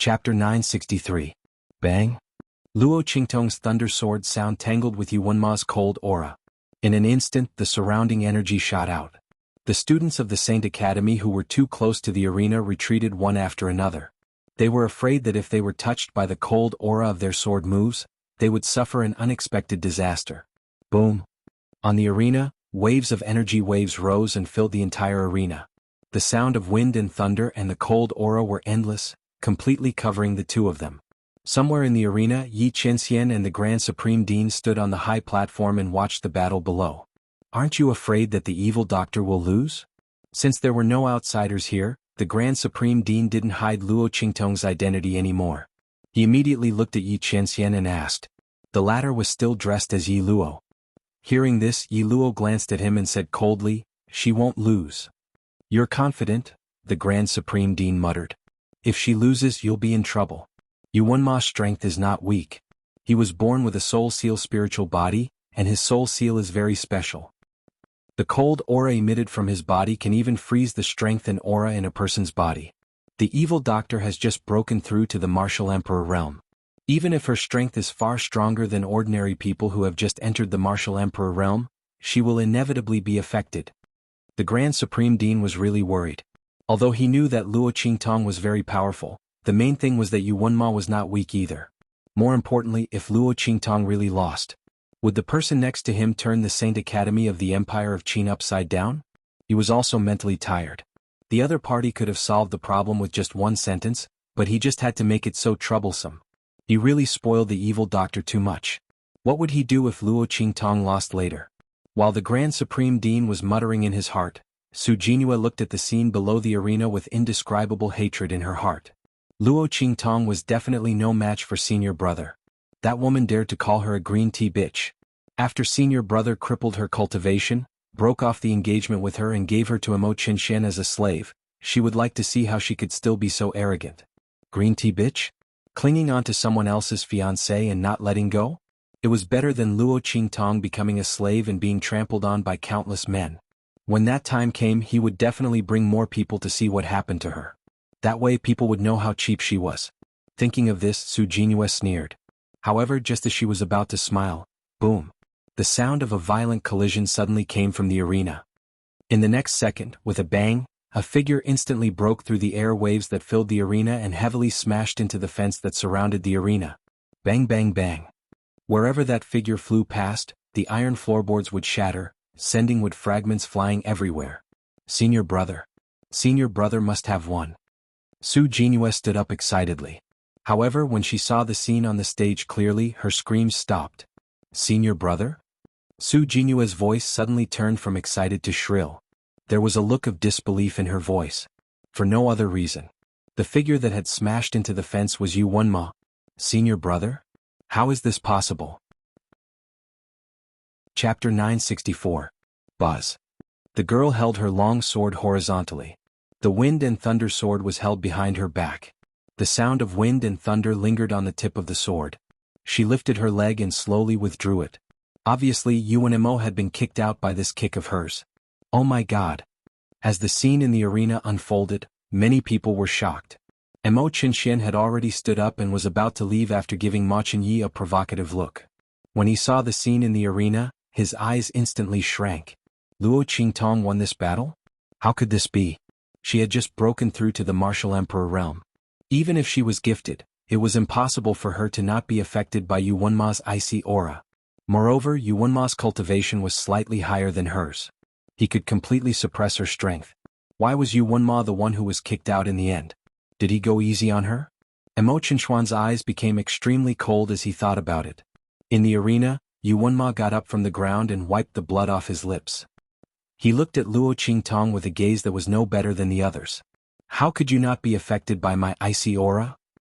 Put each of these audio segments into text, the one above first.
Chapter 963. Bang! Luo Qingtong's thunder sword sound tangled with Yuanma's cold aura. In an instant, the surrounding energy shot out. The students of the Saint Academy who were too close to the arena retreated one after another. They were afraid that if they were touched by the cold aura of their sword moves, they would suffer an unexpected disaster. Boom! On the arena, waves of energy waves rose and filled the entire arena. The sound of wind and thunder and the cold aura were endless, completely covering the two of them. Somewhere in the arena, Yi Qianxian and the Grand Supreme Dean stood on the high platform and watched the battle below. "Aren't you afraid that the evil doctor will lose?" Since there were no outsiders here, the Grand Supreme Dean didn't hide Luo Qingtong's identity anymore. He immediately looked at Yi Qianxian and asked. The latter was still dressed as Yi Luo. Hearing this, Yi Luo glanced at him and said coldly, "She won't lose." "You're confident?" the Grand Supreme Dean muttered. "If she loses, you'll be in trouble. Yuanma's strength is not weak. He was born with a soul seal spiritual body, and his soul seal is very special. The cold aura emitted from his body can even freeze the strength and aura in a person's body. The evil doctor has just broken through to the martial emperor realm. Even if her strength is far stronger than ordinary people who have just entered the martial emperor realm, she will inevitably be affected." The Grand Supreme Dean was really worried. Although he knew that Luo Qingtong was very powerful, the main thing was that Yuanma was not weak either. More importantly, if Luo Qingtong really lost, would the person next to him turn the Saint Academy of the Empire of Qin upside down? He was also mentally tired. The other party could have solved the problem with just one sentence, but he just had to make it so troublesome. He really spoiled the evil doctor too much. What would he do if Luo Qingtong lost later? While the Grand Supreme Dean was muttering in his heart, Su Jinhua looked at the scene below the arena with indescribable hatred in her heart. Luo Qingtong was definitely no match for senior brother. That woman dared to call her a green tea bitch. After senior brother crippled her cultivation, broke off the engagement with her and gave her to Imo Qinshen as a slave, she would like to see how she could still be so arrogant. Green tea bitch? Clinging on to someone else's fiancé and not letting go? It was better than Luo Qingtong becoming a slave and being trampled on by countless men. When that time came, he would definitely bring more people to see what happened to her. That way people would know how cheap she was. Thinking of this, Su Jinhua sneered. However, just as she was about to smile, boom! The sound of a violent collision suddenly came from the arena. In the next second, with a bang, a figure instantly broke through the air waves that filled the arena and heavily smashed into the fence that surrounded the arena. Bang bang bang. Wherever that figure flew past, the iron floorboards would shatter, sending wood fragments flying everywhere. Senior brother must have won. Su Jinhua stood up excitedly. However, when she saw the scene on the stage clearly, her screams stopped. Senior brother? Su Jinhua's voice suddenly turned from excited to shrill. There was a look of disbelief in her voice. For no other reason. The figure that had smashed into the fence was Yuanma. Senior brother? How is this possible? Chapter 964. Buzz. The girl held her long sword horizontally. The wind and thunder sword was held behind her back. The sound of wind and thunder lingered on the tip of the sword. She lifted her leg and slowly withdrew it. Obviously, Yuanmo had been kicked out by this kick of hers. Oh my god. As the scene in the arena unfolded, many people were shocked. Imo Qinshen had already stood up and was about to leave after giving Ma Qinyi a provocative look. When he saw the scene in the arena, his eyes instantly shrank. Luo Qingtong won this battle? How could this be? She had just broken through to the martial emperor realm. Even if she was gifted, it was impossible for her to not be affected by Yuanma's icy aura. Moreover, Yuanma's cultivation was slightly higher than hers. He could completely suppress her strength. Why was Yuanma the one who was kicked out in the end? Did he go easy on her? Imo Qinshuan's eyes became extremely cold as he thought about it. In the arena, Yuanma got up from the ground and wiped the blood off his lips. He looked at Luo Qingtong with a gaze that was no better than the others. How could you not be affected by my icy aura?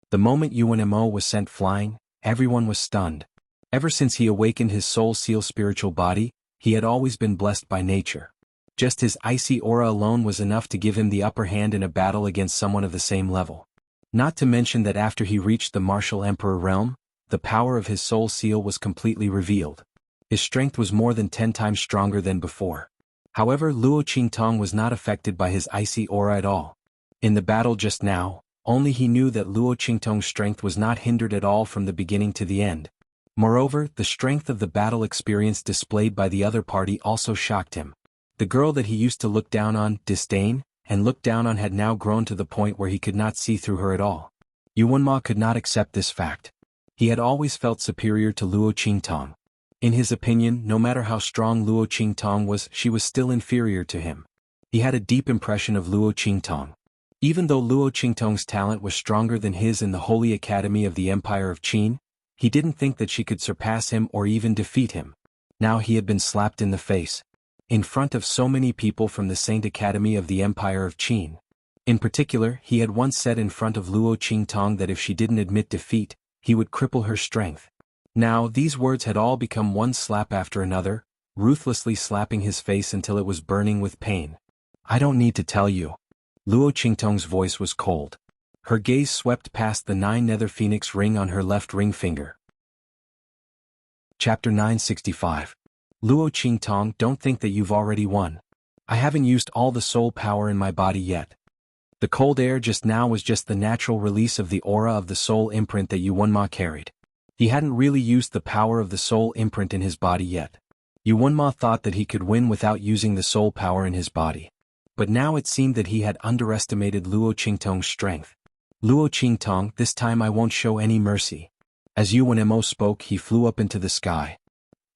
The moment Yuanmo was sent flying, everyone was stunned. Ever since he awakened his soul seal spiritual body, he had always been blessed by nature. Just his icy aura alone was enough to give him the upper hand in a battle against someone of the same level. Not to mention that after he reached the martial emperor realm, the power of his soul seal was completely revealed. His strength was more than 10 times stronger than before. However, Luo Qingtong was not affected by his icy aura at all. In the battle just now, only he knew that Luo Qingtong's strength was not hindered at all from the beginning to the end. Moreover, the strength of the battle experience displayed by the other party also shocked him. The girl that he used to look down on, disdain, and look down on had now grown to the point where he could not see through her at all. Xuanhuan could not accept this fact. He had always felt superior to Luo Qingtong. In his opinion, no matter how strong Luo Qingtong was, she was still inferior to him. He had a deep impression of Luo Qingtong. Even though Luo Qingtong's talent was stronger than his in the Holy Academy of the Empire of Qin, he didn't think that she could surpass him or even defeat him. Now he had been slapped in the face. In front of so many people from the Saint Academy of the Empire of Qin. In particular, he had once said in front of Luo Qingtong that if she didn't admit defeat, he would cripple her strength. Now these words had all become one slap after another, ruthlessly slapping his face until it was burning with pain. I don't need to tell you. Luo Qingtong's voice was cold. Her gaze swept past the 9 nether phoenix ring on her left ring finger. Chapter 965. Luo Qingtong, don't think that you've already won. I haven't used all the soul power in my body yet. The cold air just now was just the natural release of the aura of the soul imprint that Xuanhuan carried. He hadn't really used the power of the soul imprint in his body yet. Xuanhuan thought that he could win without using the soul power in his body. But now it seemed that he had underestimated Luo Qingtong's strength. Luo Qingtong, this time I won't show any mercy. As Xuanhuan spoke, he flew up into the sky.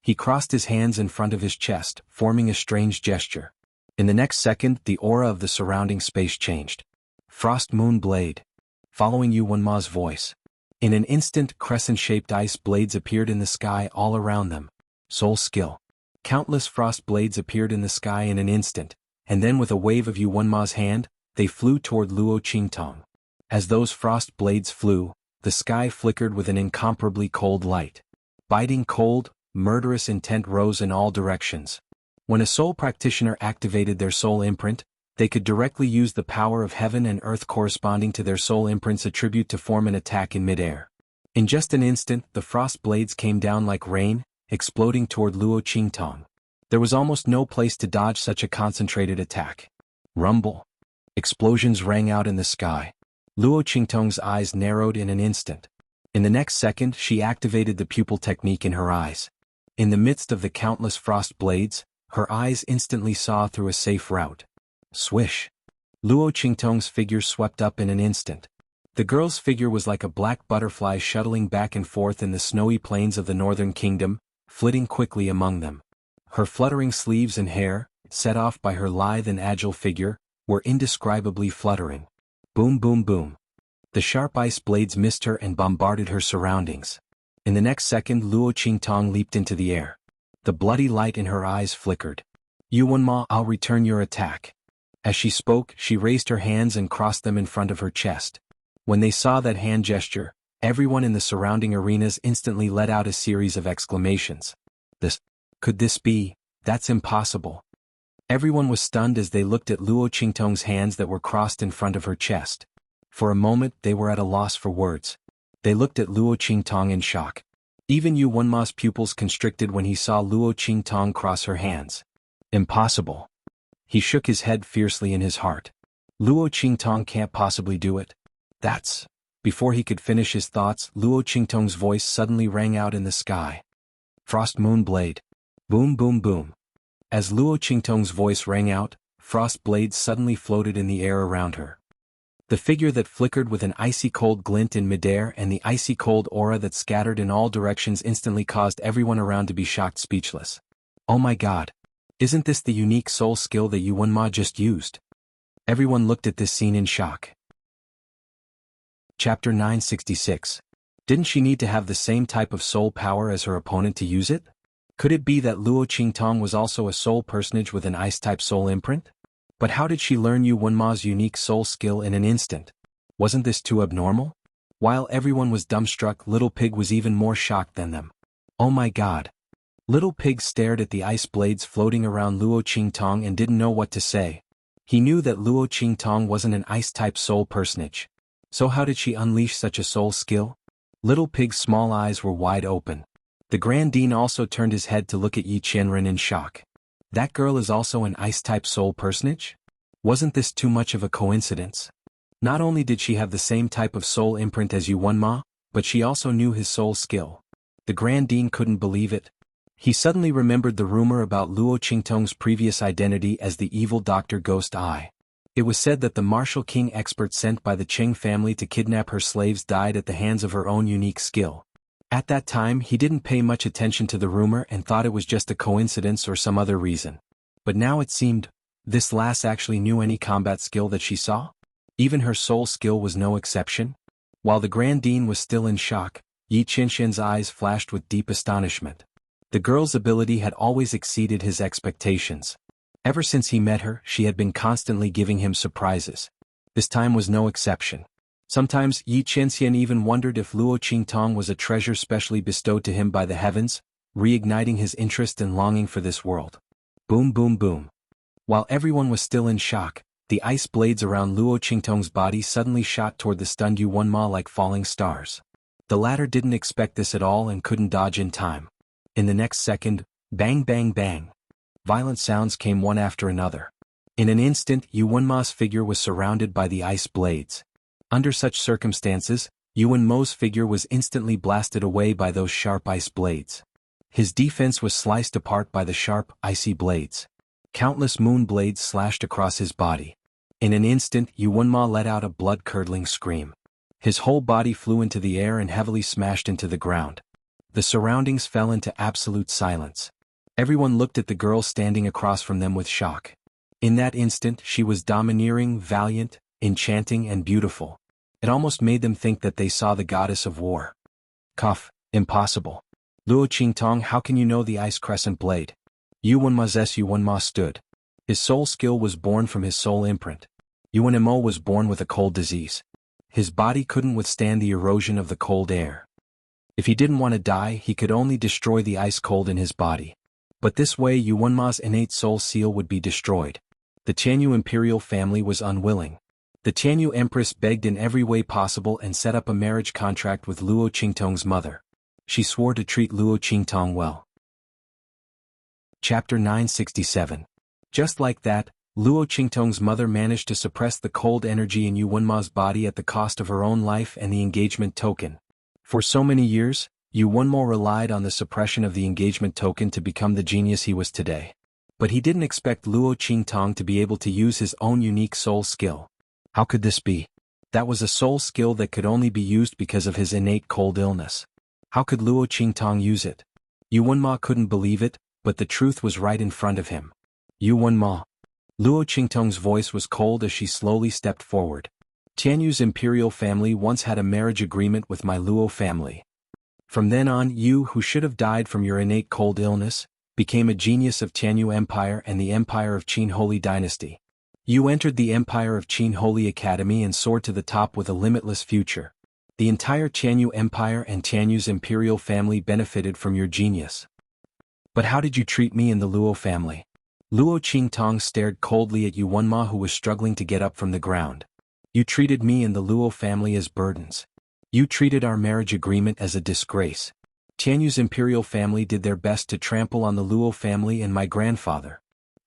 He crossed his hands in front of his chest, forming a strange gesture. In the next second, the aura of the surrounding space changed. Frost Moon Blade. Following Xuanhuan's voice. In an instant, crescent-shaped ice blades appeared in the sky all around them. Soul skill. Countless frost blades appeared in the sky in an instant, and then with a wave of Xuanhuan's hand, they flew toward Luo Qingtong. As those frost blades flew, the sky flickered with an incomparably cold light. Biting cold, murderous intent rose in all directions. When a soul practitioner activated their soul imprint, they could directly use the power of heaven and earth corresponding to their soul imprint's attribute to form an attack in midair. In just an instant, the frost blades came down like rain, exploding toward Luo Qingtong. There was almost no place to dodge such a concentrated attack. Rumble. Explosions rang out in the sky. Luo Qingtong's eyes narrowed in an instant. In the next second, she activated the pupil technique in her eyes. In the midst of the countless frost blades, her eyes instantly saw through a safe route. Swish. Luo Qingtong's figure swept up in an instant. The girl's figure was like a black butterfly shuttling back and forth in the snowy plains of the northern kingdom, flitting quickly among them. Her fluttering sleeves and hair, set off by her lithe and agile figure, were indescribably fluttering. Boom boom boom. The sharp ice blades missed her and bombarded her surroundings. In the next second, Luo Qingtong leaped into the air. The bloody light in her eyes flickered. Xuanhuan, I'll return your attack. As she spoke, she raised her hands and crossed them in front of her chest. When they saw that hand gesture, everyone in the surrounding arenas instantly let out a series of exclamations. Could this be? That's impossible. Everyone was stunned as they looked at Luo Qingtong's hands that were crossed in front of her chest. For a moment, they were at a loss for words. They looked at Luo Qingtong in shock. Even Xuanhuan's pupils constricted when he saw Luo Qingtong cross her hands. Impossible. He shook his head fiercely in his heart. Luo Qingtong can't possibly do it. That's... Before he could finish his thoughts, Luo Qingtong's voice suddenly rang out in the sky. Frost Moon Blade. Boom boom boom. As Luo Qingtong's voice rang out, frost blades suddenly floated in the air around her. The figure that flickered with an icy cold glint in midair and the icy cold aura that scattered in all directions instantly caused everyone around to be shocked speechless. Oh my god. Isn't this the unique soul skill that Xuanhuan just used? Everyone looked at this scene in shock. Chapter 966. Didn't she need to have the same type of soul power as her opponent to use it? Could it be that Luo Qingtong was also a soul personage with an ice-type soul imprint? But how did she learn Xuanhuan's unique soul skill in an instant? Wasn't this too abnormal? While everyone was dumbstruck, Little Pig was even more shocked than them. Oh my god. Little Pig stared at the ice blades floating around Luo Qingtong and didn't know what to say. He knew that Luo Qingtong wasn't an ice-type soul personage. So how did she unleash such a soul skill? Little Pig's small eyes were wide open. The Grand Dean also turned his head to look at Yi Qianren in shock. That girl is also an ice-type soul personage? Wasn't this too much of a coincidence? Not only did she have the same type of soul imprint as Xuanhua, but she also knew his soul skill. The Grand Dean couldn't believe it. He suddenly remembered the rumor about Luo Qingtong's previous identity as the evil Dr. Ghost Eye. It was said that the martial king expert sent by the Qing family to kidnap her slaves died at the hands of her own unique skill. At that time he didn't pay much attention to the rumor and thought it was just a coincidence or some other reason. But now it seemed, this lass actually knew any combat skill that she saw? Even her soul skill was no exception? While the Grand Dean was still in shock, Yi Qinshian's eyes flashed with deep astonishment. The girl's ability had always exceeded his expectations. Ever since he met her, she had been constantly giving him surprises. This time was no exception. Sometimes Yi Qinshian even wondered if Luo Qingtong was a treasure specially bestowed to him by the heavens, reigniting his interest and longing for this world. Boom boom boom. While everyone was still in shock, the ice blades around Luo Qingtong's body suddenly shot toward the stunned Xuanhua like falling stars. The latter didn't expect this at all and couldn't dodge in time. In the next second, bang bang bang. Violent sounds came one after another. In an instant, Xuanhua's figure was surrounded by the ice blades. Under such circumstances, Xuanhua's figure was instantly blasted away by those sharp ice blades. His defense was sliced apart by the sharp, icy blades. Countless moon blades slashed across his body. In an instant, Xuanhua let out a blood-curdling scream. His whole body flew into the air and heavily smashed into the ground. The surroundings fell into absolute silence. Everyone looked at the girl standing across from them with shock. In that instant, she was domineering, valiant, enchanting and beautiful. It almost made them think that they saw the goddess of war. Cough, impossible. Luo Qingtong, how can you know the ice crescent blade? Xuanhua stood. His soul skill was born from his soul imprint. Xuanhua was born with a cold disease. His body couldn't withstand the erosion of the cold air. If he didn't want to die, he could only destroy the ice cold in his body. But this way Xuanhua's innate soul seal would be destroyed. The Qianyu imperial family was unwilling. The Qianyu empress begged in every way possible and set up a marriage contract with Luo Qingtong's mother. She swore to treat Luo Qingtong well. Chapter 967. Just like that, Luo Qingtong's mother managed to suppress the cold energy in Xuanhua's body at the cost of her own life and the engagement token. For so many years, Xuanhua relied on the suppression of the engagement token to become the genius he was today. But he didn't expect Luo Qingtong to be able to use his own unique soul skill. How could this be? That was a soul skill that could only be used because of his innate cold illness. How could Luo Qingtong use it? Xuanhua couldn't believe it, but the truth was right in front of him. Xuanhua. Luo Qingtong's voice was cold as she slowly stepped forward. Tianyu's imperial family once had a marriage agreement with my Luo family. From then on, you, who should have died from your innate cold illness, became a genius of Tianyu Empire and the Empire of Qin Holy Dynasty. You entered the Empire of Qin Holy Academy and soared to the top with a limitless future. The entire Tianyu Empire and Tianyu's imperial family benefited from your genius. But how did you treat me and the Luo family? Luo Qingtong stared coldly at Xuanhua, who was struggling to get up from the ground. You treated me and the Luo family as burdens. You treated our marriage agreement as a disgrace. Tianyu's imperial family did their best to trample on the Luo family and my grandfather.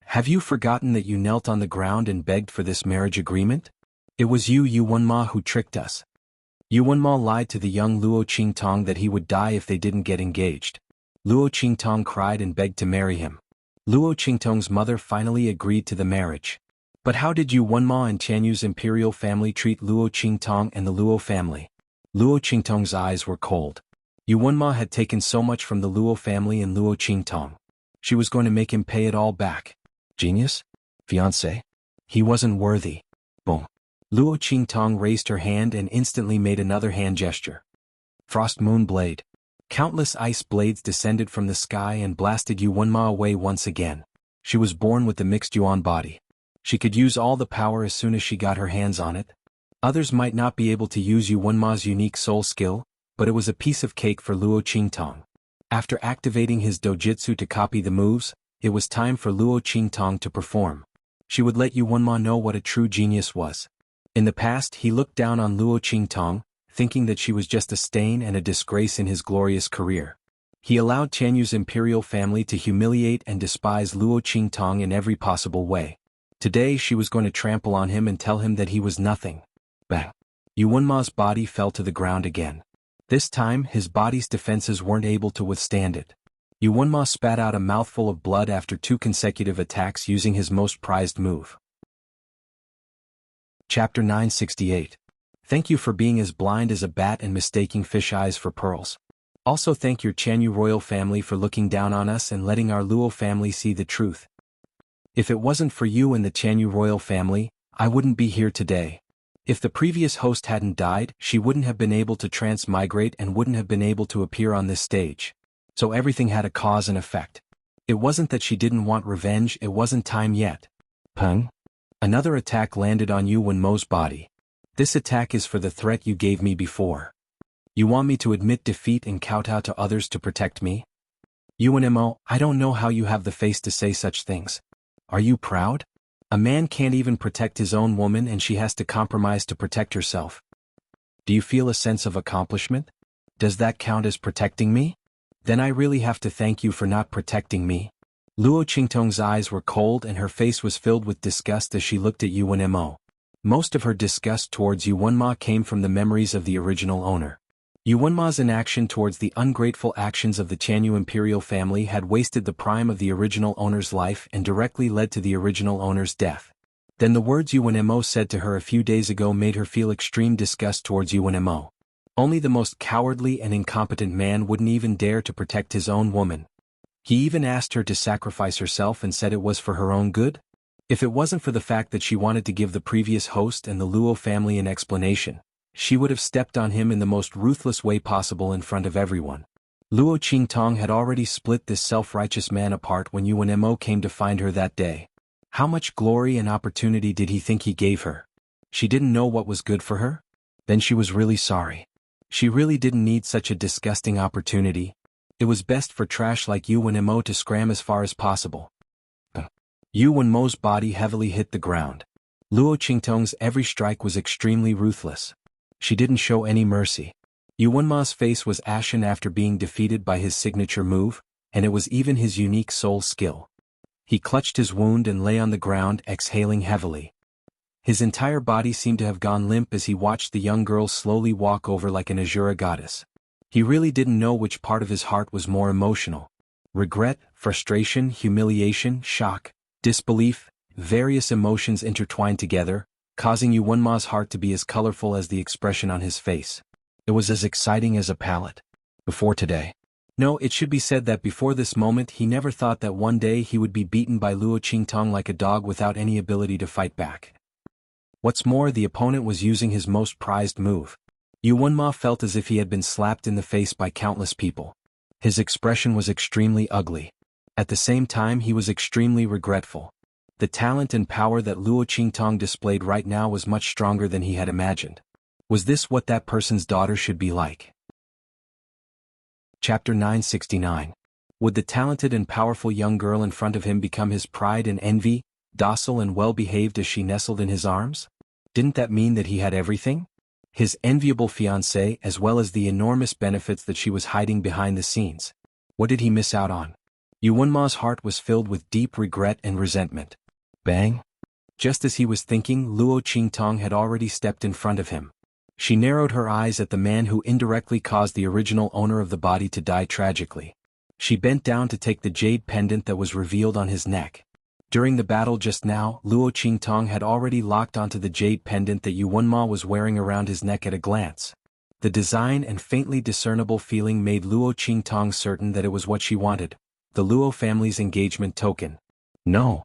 Have you forgotten that you knelt on the ground and begged for this marriage agreement? It was you, Xuanhua, who tricked us. Xuanhua lied to the young Luo Qingtong that he would die if they didn't get engaged. Luo Qingtong cried and begged to marry him. Luo Qingtong's mother finally agreed to the marriage. But how did Xuanhua and Tianyu's imperial family treat Luo Qingtong and the Luo family? Luo Qingtong's eyes were cold. Xuanhua had taken so much from the Luo family and Luo Qingtong. She was going to make him pay it all back. Genius? Fiancé? He wasn't worthy. Boom. Luo Qingtong raised her hand and instantly made another hand gesture. Frost Moon Blade. Countless ice blades descended from the sky and blasted Xuanhua away once again. She was born with the mixed Yuan body. She could use all the power as soon as she got her hands on it. Others might not be able to use Xuanhua's unique soul skill, but it was a piece of cake for Luo Qingtong. After activating his dojutsu to copy the moves, it was time for Luo Qingtong to perform. She would let Xuanhua know what a true genius was. In the past, he looked down on Luo Qingtong, thinking that she was just a stain and a disgrace in his glorious career. He allowed Tianyu's imperial family to humiliate and despise Luo Qingtong in every possible way. Today she was going to trample on him and tell him that he was nothing. Bang. Yuanma's body fell to the ground again. This time, his body's defenses weren't able to withstand it. Yuanma spat out a mouthful of blood after 2 consecutive attacks using his most prized move. Chapter 968. Thank you for being as blind as a bat and mistaking fish eyes for pearls. Also thank your Xianyu royal family for looking down on us and letting our Luo family see the truth. If it wasn't for you and the Xianyu royal family, I wouldn't be here today. If the previous host hadn't died, she wouldn't have been able to transmigrate and wouldn't have been able to appear on this stage. So everything had a cause and effect. It wasn't that she didn't want revenge, it wasn't time yet. Peng. Another attack landed on Yuanmo's body. This attack is for the threat you gave me before. You want me to admit defeat and kowtow to others to protect me? Yuanmo, I don't know how you have the face to say such things. Are you proud? A man can't even protect his own woman and she has to compromise to protect herself. Do you feel a sense of accomplishment? Does that count as protecting me? Then I really have to thank you for not protecting me. Luo Qingtong's eyes were cold and her face was filled with disgust as she looked at Yuanmo. Most of her disgust towards Yuanma came from the memories of the original owner. Yuanma's inaction towards the ungrateful actions of the Xianyu imperial family had wasted the prime of the original owner's life and directly led to the original owner's death. Then the words Yuanmo said to her a few days ago made her feel extreme disgust towards Yuanmo. Only the most cowardly and incompetent man wouldn't even dare to protect his own woman. He even asked her to sacrifice herself and said it was for her own good? If it wasn't for the fact that she wanted to give the previous host and the Luo family an explanation, she would have stepped on him in the most ruthless way possible in front of everyone. Luo Qingtong had already split this self-righteous man apart when Yuanmo came to find her that day. How much glory and opportunity did he think he gave her? She didn't know what was good for her? Then she was really sorry. She really didn't need such a disgusting opportunity. It was best for trash like Yuanmo to scram as far as possible. Yuanmo's body heavily hit the ground. Luo Qingtong's every strike was extremely ruthless. She didn't show any mercy. Yuanma's face was ashen after being defeated by his signature move, and it was even his unique soul skill. He clutched his wound and lay on the ground, exhaling heavily. His entire body seemed to have gone limp as he watched the young girl slowly walk over like an Azura goddess. He really didn't know which part of his heart was more emotional. Regret, frustration, humiliation, shock, disbelief, various emotions intertwined together, causing Yuanma's heart to be as colorful as the expression on his face. It was as exciting as a palette. Before today. No, it should be said that before this moment he never thought that one day he would be beaten by Luo Qingtong like a dog without any ability to fight back. What's more, the opponent was using his most prized move. Yuanma felt as if he had been slapped in the face by countless people. His expression was extremely ugly. At the same time he was extremely regretful. The talent and power that Luo Qingtong displayed right now was much stronger than he had imagined. Was this what that person's daughter should be like? Chapter 969. Would the talented and powerful young girl in front of him become his pride and envy, docile and well-behaved as she nestled in his arms? Didn't that mean that he had everything? His enviable fiancée as well as the enormous benefits that she was hiding behind the scenes. What did he miss out on? Yuanma's heart was filled with deep regret and resentment. Bang! Just as he was thinking, Luo Qingtong had already stepped in front of him. She narrowed her eyes at the man who indirectly caused the original owner of the body to die tragically. She bent down to take the jade pendant that was revealed on his neck. During the battle just now, Luo Qingtong had already locked onto the jade pendant that Yuanma was wearing around his neck at a glance. The design and faintly discernible feeling made Luo Qingtong certain that it was what she wanted, the Luo family's engagement token. No.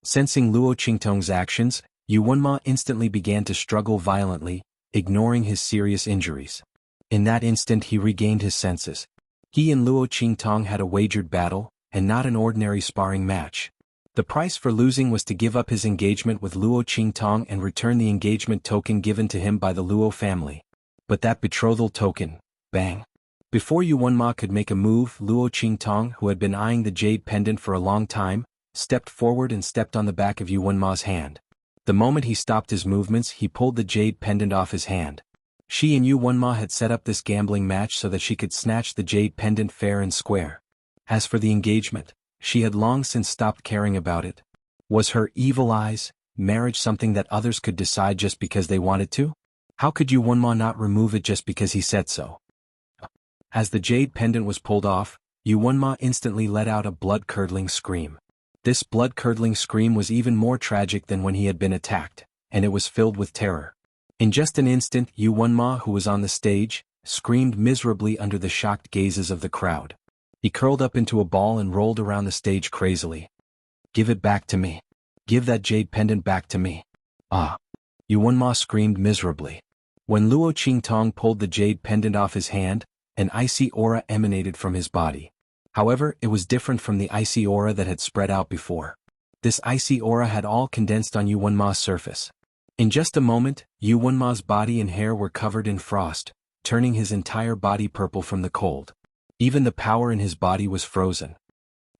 Sensing Luo Qingtong's actions, Yuanma instantly began to struggle violently, ignoring his serious injuries. In that instant he regained his senses. He and Luo Qingtong had a wagered battle, and not an ordinary sparring match. The price for losing was to give up his engagement with Luo Qingtong and return the engagement token given to him by the Luo family. But that betrothal token, bang! Before Yuanma could make a move, Luo Qingtong, who had been eyeing the jade pendant for a long time, stepped forward and stepped on the back of Yuanma's hand. The moment he stopped his movements, he pulled the jade pendant off his hand. She and Yuanma had set up this gambling match so that she could snatch the jade pendant fair and square. As for the engagement, she had long since stopped caring about it. Was her evil eyes, marriage something that others could decide just because they wanted to? How could Yu Wenma not remove it just because he said so? As the jade pendant was pulled off, Yu Wenma instantly let out a blood-curdling scream. This blood-curdling scream was even more tragic than when he had been attacked, and it was filled with terror. In just an instant, Yu Wenma, who was on the stage, screamed miserably under the shocked gazes of the crowd. He curled up into a ball and rolled around the stage crazily. "Give it back to me. Give that jade pendant back to me." "Ah!" Yu Wenma screamed miserably. When Luo Qingtong pulled the jade pendant off his hand, an icy aura emanated from his body. However, it was different from the icy aura that had spread out before. This icy aura had all condensed on Yu Wenma's surface. In just a moment, Yu Wenma's body and hair were covered in frost, turning his entire body purple from the cold. Even the power in his body was frozen.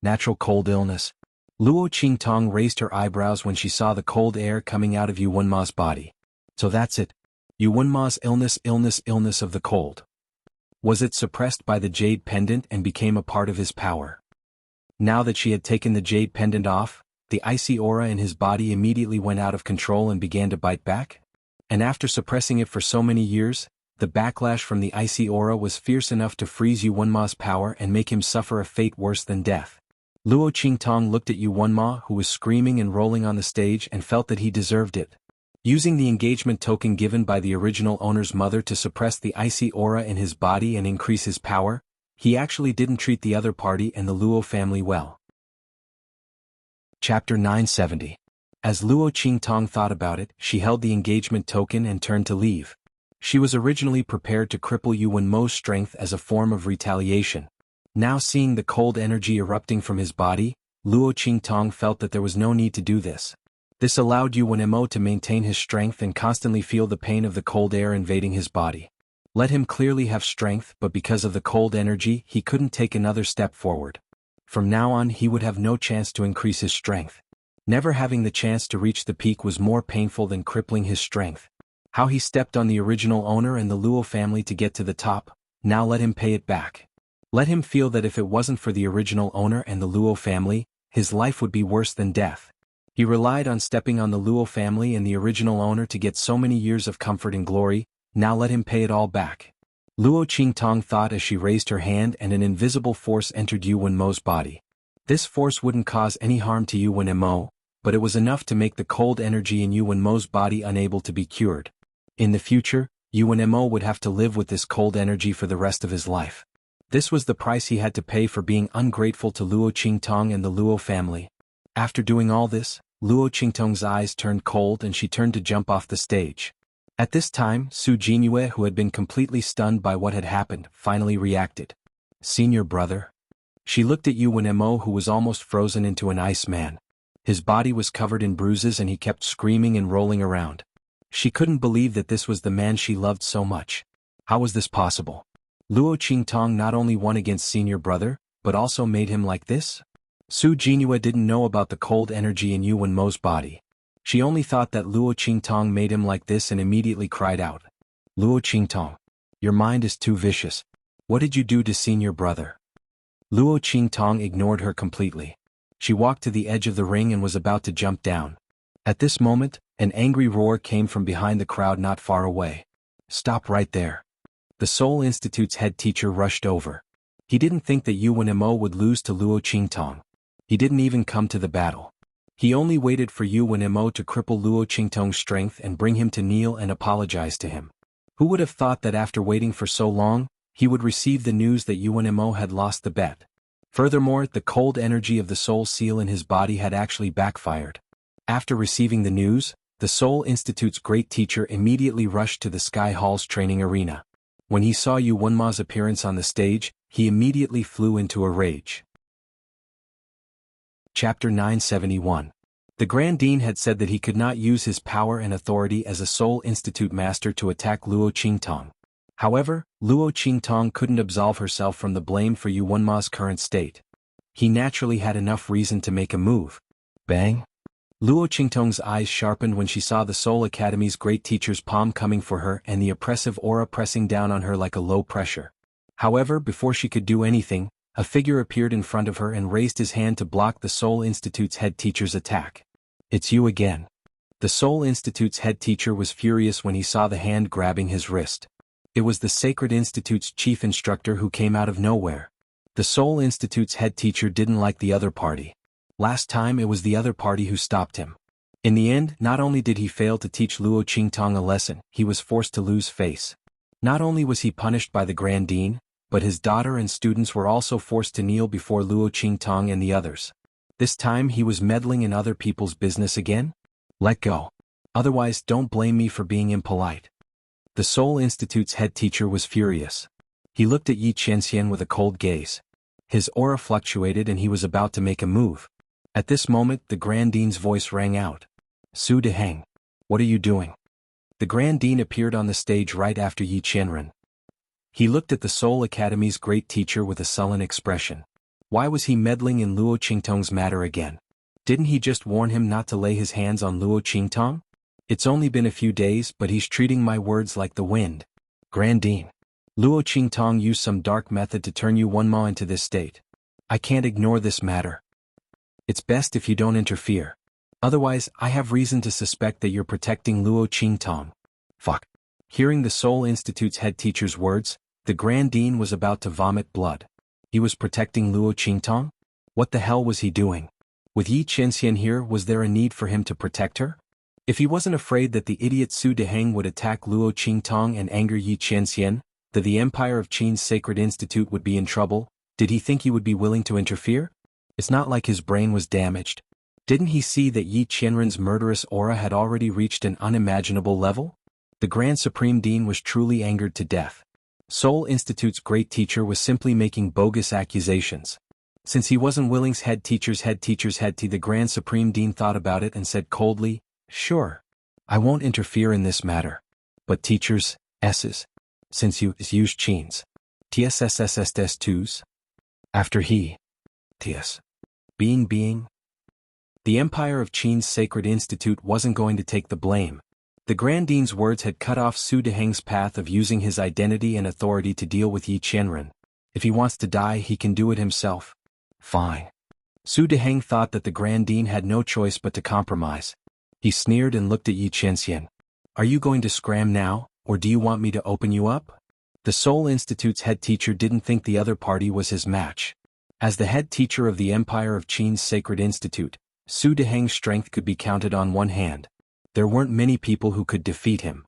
Natural cold illness. Luo Qingtong raised her eyebrows when she saw the cold air coming out of Yu Wenma's body. So that's it. Yu Wenma's illness of the cold. Was it suppressed by the jade pendant and became a part of his power? Now that she had taken the jade pendant off, the icy aura in his body immediately went out of control and began to bite back? And after suppressing it for so many years, the backlash from the icy aura was fierce enough to freeze Yu Wenma's power and make him suffer a fate worse than death. Luo Qingtong looked at Yu Wenma, who was screaming and rolling on the stage, and felt that he deserved it. Using the engagement token given by the original owner's mother to suppress the icy aura in his body and increase his power, he actually didn't treat the other party and the Luo family well. Chapter 970. As Luo Qingtong thought about it, she held the engagement token and turned to leave. She was originally prepared to cripple Yu Wenma's strength as a form of retaliation. Now seeing the cold energy erupting from his body, Luo Qingtong felt that there was no need to do this. This allowed Yu Wenma to maintain his strength and constantly feel the pain of the cold air invading his body. Let him clearly have strength, but because of the cold energy, he couldn't take another step forward. From now on, he would have no chance to increase his strength. Never having the chance to reach the peak was more painful than crippling his strength. How he stepped on the original owner and the Luo family to get to the top, now let him pay it back. Let him feel that if it wasn't for the original owner and the Luo family, his life would be worse than death. He relied on stepping on the Luo family and the original owner to get so many years of comfort and glory, now let him pay it all back. Luo Qingtong thought as she raised her hand, and an invisible force entered Yu Wenma's body. This force wouldn't cause any harm to Yu Wenma, but it was enough to make the cold energy in Yu Wenma's body unable to be cured. In the future, Yu Wenma would have to live with this cold energy for the rest of his life. This was the price he had to pay for being ungrateful to Luo Qingtong and the Luo family. After doing all this, Luo Qingtong's eyes turned cold and she turned to jump off the stage. At this time, Su Jinyue, who had been completely stunned by what had happened, finally reacted. "Senior brother?" She looked at Yu Wenma, who was almost frozen into an ice man. His body was covered in bruises and he kept screaming and rolling around. She couldn't believe that this was the man she loved so much. How was this possible? Luo Qingtong not only won against senior brother, but also made him like this? Su Jinyue didn't know about the cold energy in Yu Wenma's body. She only thought that Luo Qingtong made him like this and immediately cried out. "Luo Qingtong, your mind is too vicious. What did you do to senior brother?" Luo Qingtong ignored her completely. She walked to the edge of the ring and was about to jump down. At this moment, an angry roar came from behind the crowd not far away. "Stop right there." The Seoul Institute's head teacher rushed over. He didn't think that Yu Wenma would lose to Luo Qingtong. He didn't even come to the battle. He only waited for Yu Wenma to cripple Luo Qingtong's strength and bring him to kneel and apologize to him. Who would have thought that after waiting for so long, he would receive the news that Yu Wenma had lost the bet? Furthermore, the cold energy of the soul seal in his body had actually backfired. After receiving the news, the Seoul Institute's great teacher immediately rushed to the Sky Hall's training arena. When he saw Yu Wenma's appearance on the stage, he immediately flew into a rage. Chapter 971. The Grand Dean had said that he could not use his power and authority as a Seoul Institute master to attack Luo Qingtong. However, Luo Qingtong couldn't absolve herself from the blame for Yu Wenma's current state. He naturally had enough reason to make a move. Bang! Luo Qingtong's eyes sharpened when she saw the Seoul Academy's great teacher's palm coming for her and the oppressive aura pressing down on her like a low pressure. However, before she could do anything, a figure appeared in front of her and raised his hand to block the Seoul Institute's head teacher's attack. "It's you again." The Seoul Institute's head teacher was furious when he saw the hand grabbing his wrist. It was the Sacred Institute's chief instructor who came out of nowhere. The Seoul Institute's head teacher didn't like the other party. Last time it was the other party who stopped him. In the end, not only did he fail to teach Luo Qingtong a lesson, he was forced to lose face. Not only was he punished by the Grand Dean, but his daughter and students were also forced to kneel before Luo Qingtong and the others. This time he was meddling in other people's business again? Let go. Otherwise, don't blame me for being impolite. The Seoul Institute's head teacher was furious. He looked at Yi Qianxian with a cold gaze. His aura fluctuated and he was about to make a move. At this moment, the Grand Dean's voice rang out. Su Deheng, what are you doing? The Grand Dean appeared on the stage right after Yi Qianren. He looked at the Seoul Academy's great teacher with a sullen expression. Why was he meddling in Luo Qingtong's matter again? Didn't he just warn him not to lay his hands on Luo Qingtong? It's only been a few days, but he's treating my words like the wind. Grand Dean, Luo Qingtong used some dark method to turn you one ma into this state. I can't ignore this matter. It's best if you don't interfere. Otherwise, I have reason to suspect that you're protecting Luo Qingtong. Fuck. Hearing the Seoul Institute's head teacher's words, the Grand Dean was about to vomit blood. He was protecting Luo Qingtong? What the hell was he doing? With Yi Qianxian here, was there a need for him to protect her? If he wasn't afraid that the idiot Su Deheng would attack Luo Qingtong and anger Yi Qianxian, that the Empire of Qin's Sacred Institute would be in trouble, did he think he would be willing to interfere? It's not like his brain was damaged. Didn't he see that Yi Qianren's murderous aura had already reached an unimaginable level? The Grand Supreme Dean was truly angered to death. Seoul Institute's great teacher was simply making bogus accusations. Since he wasn't Willing's head teacher's the Grand Supreme Dean thought about it and said coldly, sure. I won't interfere in this matter. But teachers, S's. Since you use Qin's. TSSSS-2s. After he. TS. Being. The Empire of Qin's Sacred Institute wasn't going to take the blame. The Grand Dean's words had cut off Su Deheng's path of using his identity and authority to deal with Yi Qianren. If he wants to die, he can do it himself. Fine. Su Deheng thought that the Grand Dean had no choice but to compromise. He sneered and looked at Yi Qianxian. Are you going to scram now, or do you want me to open you up? The Seoul Institute's head teacher didn't think the other party was his match. As the head teacher of the Empire of Qin's Sacred Institute, Su Deheng's strength could be counted on one hand. There weren't many people who could defeat him.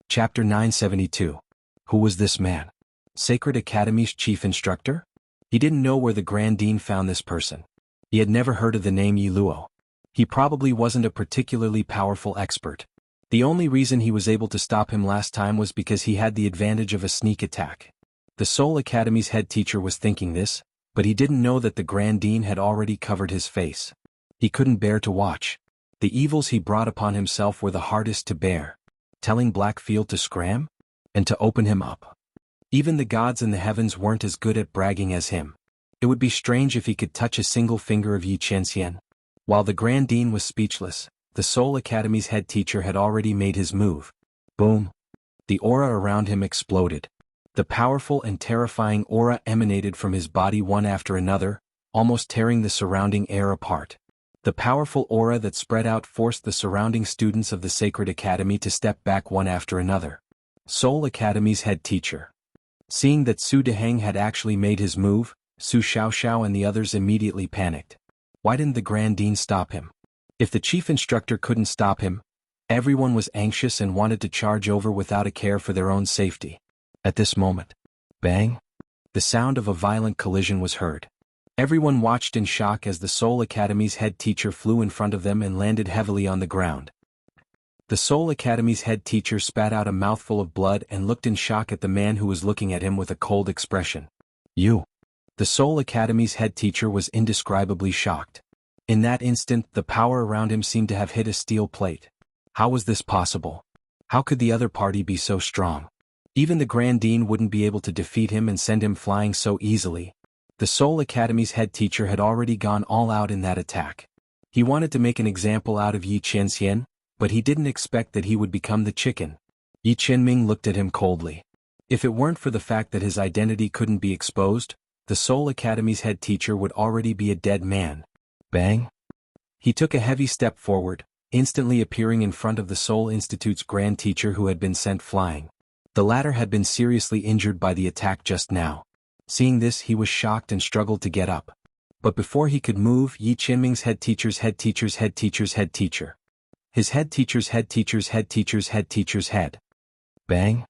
Chapter 972. Who was this man? Sacred Academy's chief instructor? He didn't know where the Grand Dean found this person. He had never heard of the name Yi Luo. He probably wasn't a particularly powerful expert. The only reason he was able to stop him last time was because he had the advantage of a sneak attack. The Seoul Academy's head teacher was thinking this, but he didn't know that the Grand Dean had already covered his face. He couldn't bear to watch. The evils he brought upon himself were the hardest to bear. Telling Blackfield to scram? And to open him up. Even the gods in the heavens weren't as good at bragging as him. It would be strange if he could touch a single finger of Yi Qianxian. While the Grand Dean was speechless, the Seoul Academy's head teacher had already made his move. Boom. The aura around him exploded. The powerful and terrifying aura emanated from his body one after another, almost tearing the surrounding air apart. The powerful aura that spread out forced the surrounding students of the Sacred Academy to step back one after another. Seoul Academy's head teacher. Seeing that Su Deheng had actually made his move, Su Xiaoxiao and the others immediately panicked. Why didn't the Grand Dean stop him? If the chief instructor couldn't stop him, everyone was anxious and wanted to charge over without a care for their own safety. At this moment, bang! The sound of a violent collision was heard. Everyone watched in shock as the Seoul Academy's head teacher flew in front of them and landed heavily on the ground. The Seoul Academy's head teacher spat out a mouthful of blood and looked in shock at the man who was looking at him with a cold expression. You! The Seoul Academy's head teacher was indescribably shocked. In that instant, the power around him seemed to have hit a steel plate. How was this possible? How could the other party be so strong? Even the Grand Dean wouldn't be able to defeat him and send him flying so easily. The Seoul Academy's head teacher had already gone all out in that attack. He wanted to make an example out of Yi Qianxian, but he didn't expect that he would become the chicken. Yi Qianming looked at him coldly. If it weren't for the fact that his identity couldn't be exposed, the Seoul Academy's head teacher would already be a dead man. Bang! He took a heavy step forward, instantly appearing in front of the Seoul Institute's grand teacher who had been sent flying. The latter had been seriously injured by the attack just now. Seeing this, he was shocked and struggled to get up. But before he could move, Yi Qianming's head teacher's head teacher's head teacher's head teacher. His head teacher's head teacher's head teacher's head teacher's head. Bang!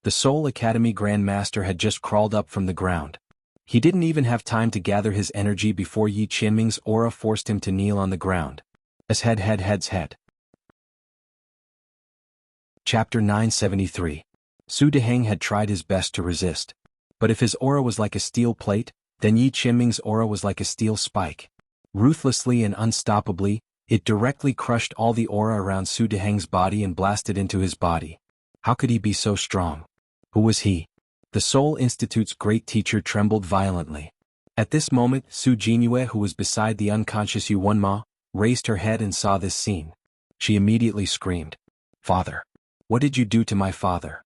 The Seoul Academy Grand Master had just crawled up from the ground. He didn't even have time to gather his energy before Yi Qianming's aura forced him to kneel on the ground. As head's head. Chapter 973. Su Deheng had tried his best to resist. But if his aura was like a steel plate, then Yi Qianming's aura was like a steel spike. Ruthlessly and unstoppably, it directly crushed all the aura around Su Deheng's body and blasted into his body. How could he be so strong? Who was he? The Seoul Institute's great teacher trembled violently. At this moment, Su Jingyue, who was beside the unconscious Xuanhuan, raised her head and saw this scene. She immediately screamed, "Father! What did you do to my father?"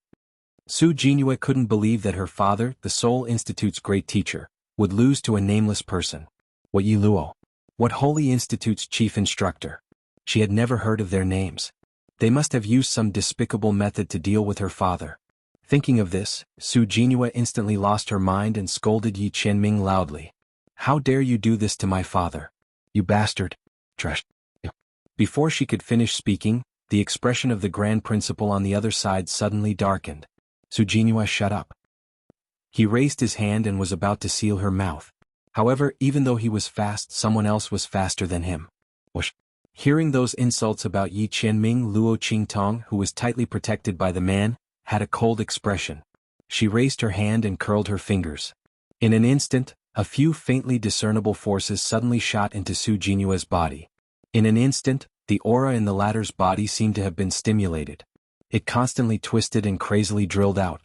Su Jingyue couldn't believe that her father, the Seoul Institute's great teacher, would lose to a nameless person. What Yi Luo? What Holy Institute's chief instructor? She had never heard of their names. They must have used some despicable method to deal with her father. Thinking of this, Su Jingyue instantly lost her mind and scolded Yi Qianming loudly. "How dare you do this to my father? You bastard! Trash!" Before she could finish speaking, the expression of the Grand Principal on the other side suddenly darkened. Su Jingyue, shut up. He raised his hand and was about to seal her mouth. However, even though he was fast, someone else was faster than him. Whoosh! Hearing those insults about Yi Qianming, Luo Qingtong, who was tightly protected by the man, had a cold expression. She raised her hand and curled her fingers. In an instant, a few faintly discernible forces suddenly shot into Su Jinyue's body. In an instant, the aura in the latter's body seemed to have been stimulated. It constantly twisted and crazily drilled out.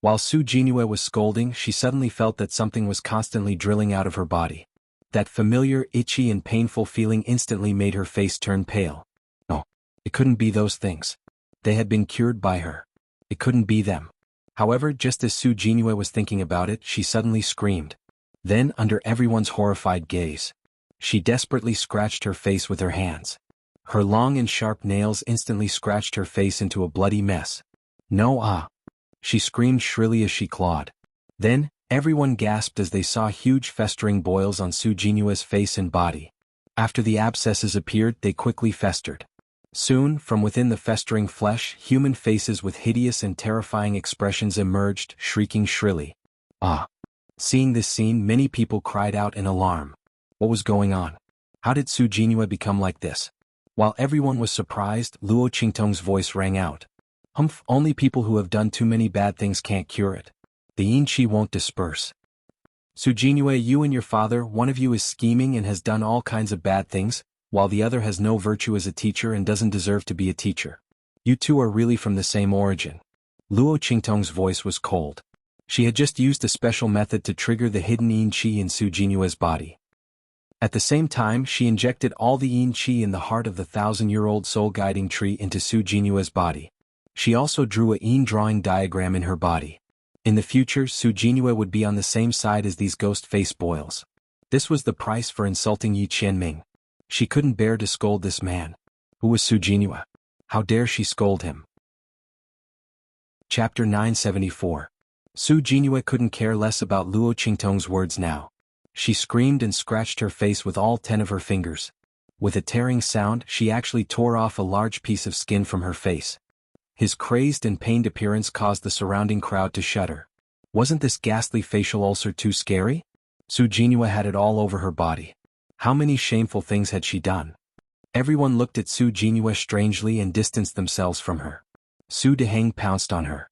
While Su Jinyue was scolding, she suddenly felt that something was constantly drilling out of her body. That familiar, itchy and painful feeling instantly made her face turn pale. No, it couldn't be those things. They had been cured by her. It couldn't be them. However, just as Su Jinyue was thinking about it, she suddenly screamed. Then, under everyone's horrified gaze, she desperately scratched her face with her hands. Her long and sharp nails instantly scratched her face into a bloody mess. No, ah! She screamed shrilly as she clawed. Then, everyone gasped as they saw huge festering boils on Su Jinyue's face and body. After the abscesses appeared, they quickly festered. Soon, from within the festering flesh, human faces with hideous and terrifying expressions emerged, shrieking shrilly. Ah! Seeing this scene, many people cried out in alarm. What was going on? How did Su Jinyue become like this? While everyone was surprised, Luo Qingtong's voice rang out. Humph, only people who have done too many bad things can't cure it. The yin qi won't disperse. Su Jinyue, you and your father, one of you is scheming and has done all kinds of bad things, while the other has no virtue as a teacher and doesn't deserve to be a teacher. You two are really from the same origin. Luo Qingtong's voice was cold. She had just used a special method to trigger the hidden yin qi in Su Jinyue's body. At the same time, she injected all the yin qi in the heart of the 1,000-year-old soul-guiding tree into Su Jinyue's body. She also drew a yin drawing diagram in her body. In the future, Su Jinyue would be on the same side as these ghost face boils. This was the price for insulting Yi Qianming. She couldn't bear to scold this man. Who was Su Jinyue? How dare she scold him? Chapter 974. Su Jinyue couldn't care less about Luo Qingtong's words now. She screamed and scratched her face with all 10 of her fingers. With a tearing sound, she actually tore off a large piece of skin from her face. His crazed and pained appearance caused the surrounding crowd to shudder. Wasn't this ghastly facial ulcer too scary? Su Jinyue had it all over her body. How many shameful things had she done? Everyone looked at Su Jinyue strangely and distanced themselves from her. Su Deheng pounced on her.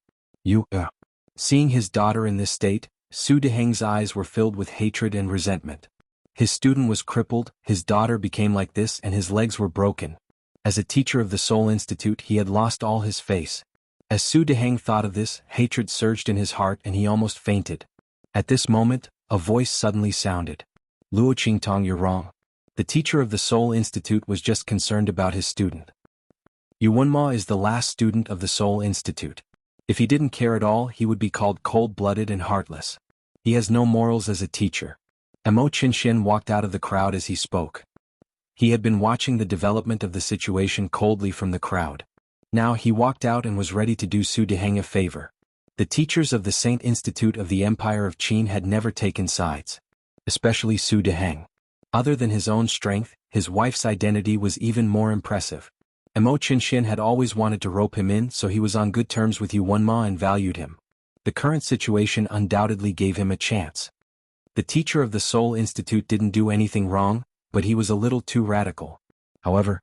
Seeing his daughter in this state, Su Deheng's eyes were filled with hatred and resentment. His student was crippled, his daughter became like this, and his legs were broken. As a teacher of the Seoul Institute, he had lost all his face. As Su Deheng thought of this, hatred surged in his heart and he almost fainted. At this moment, a voice suddenly sounded. Luo Qingtong, you're wrong. The teacher of the Seoul Institute was just concerned about his student. Xuanhuan is the last student of the Seoul Institute. If he didn't care at all, he would be called cold-blooded and heartless. He has no morals as a teacher. Amo Qinshin walked out of the crowd as he spoke. He had been watching the development of the situation coldly from the crowd. Now he walked out and was ready to do Su Deheng a favor. The teachers of the Saint Institute of the Empire of Qin had never taken sides. Especially Su Deheng. Other than his own strength, his wife's identity was even more impressive. Emo Qinshin had always wanted to rope him in, so he was on good terms with Xuanhuan and valued him. The current situation undoubtedly gave him a chance. The teacher of the Soul Institute didn't do anything wrong, but he was a little too radical. However,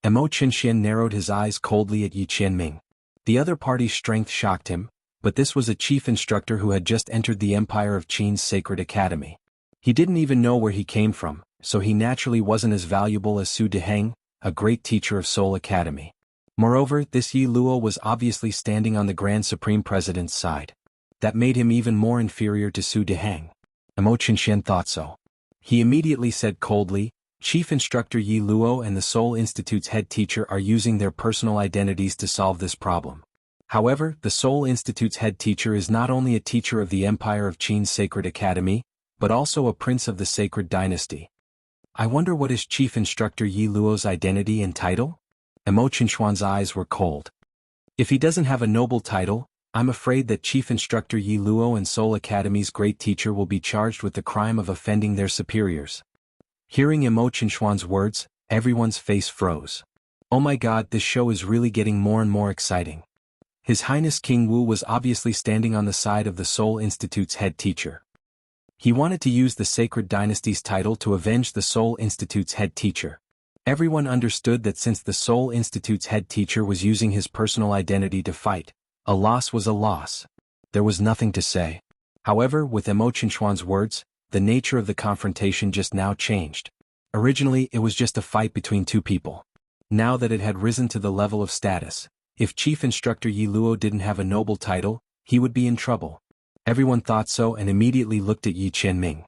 Emo Qinshin narrowed his eyes coldly at Yi Qianming. The other party's strength shocked him, but this was a chief instructor who had just entered the Empire of Qin's sacred academy. He didn't even know where he came from, so he naturally wasn't as valuable as Su Deheng, a great teacher of Soul Academy. Moreover, this Yi Luo was obviously standing on the Grand Supreme President's side. That made him even more inferior to Su Deheng. Emo Qinshin thought so. He immediately said coldly, Chief Instructor Yi Luo and the Soul Institute's head teacher are using their personal identities to solve this problem. However, the Soul Institute's head teacher is not only a teacher of the Empire of Qin's sacred academy, but also a prince of the sacred dynasty. I wonder what is Chief Instructor Yi Luo's identity and title? Emo Qinshuan's eyes were cold. If he doesn't have a noble title, I'm afraid that Chief Instructor Yi Luo and Soul Academy's great teacher will be charged with the crime of offending their superiors. Hearing Emo Qinshuan's words, everyone's face froze. Oh my god, this show is really getting more and more exciting. His Highness King Wu was obviously standing on the side of the Soul Institute's head teacher. He wanted to use the Sacred Dynasty's title to avenge the Soul Institute's head teacher. Everyone understood that since the Soul Institute's head teacher was using his personal identity to fight, a loss was a loss. There was nothing to say. However, with Emo Qinshuan's words, the nature of the confrontation just now changed. Originally, it was just a fight between two people. Now that it had risen to the level of status, if Chief Instructor Yi Luo didn't have a noble title, he would be in trouble. Everyone thought so and immediately looked at Yi Qianming.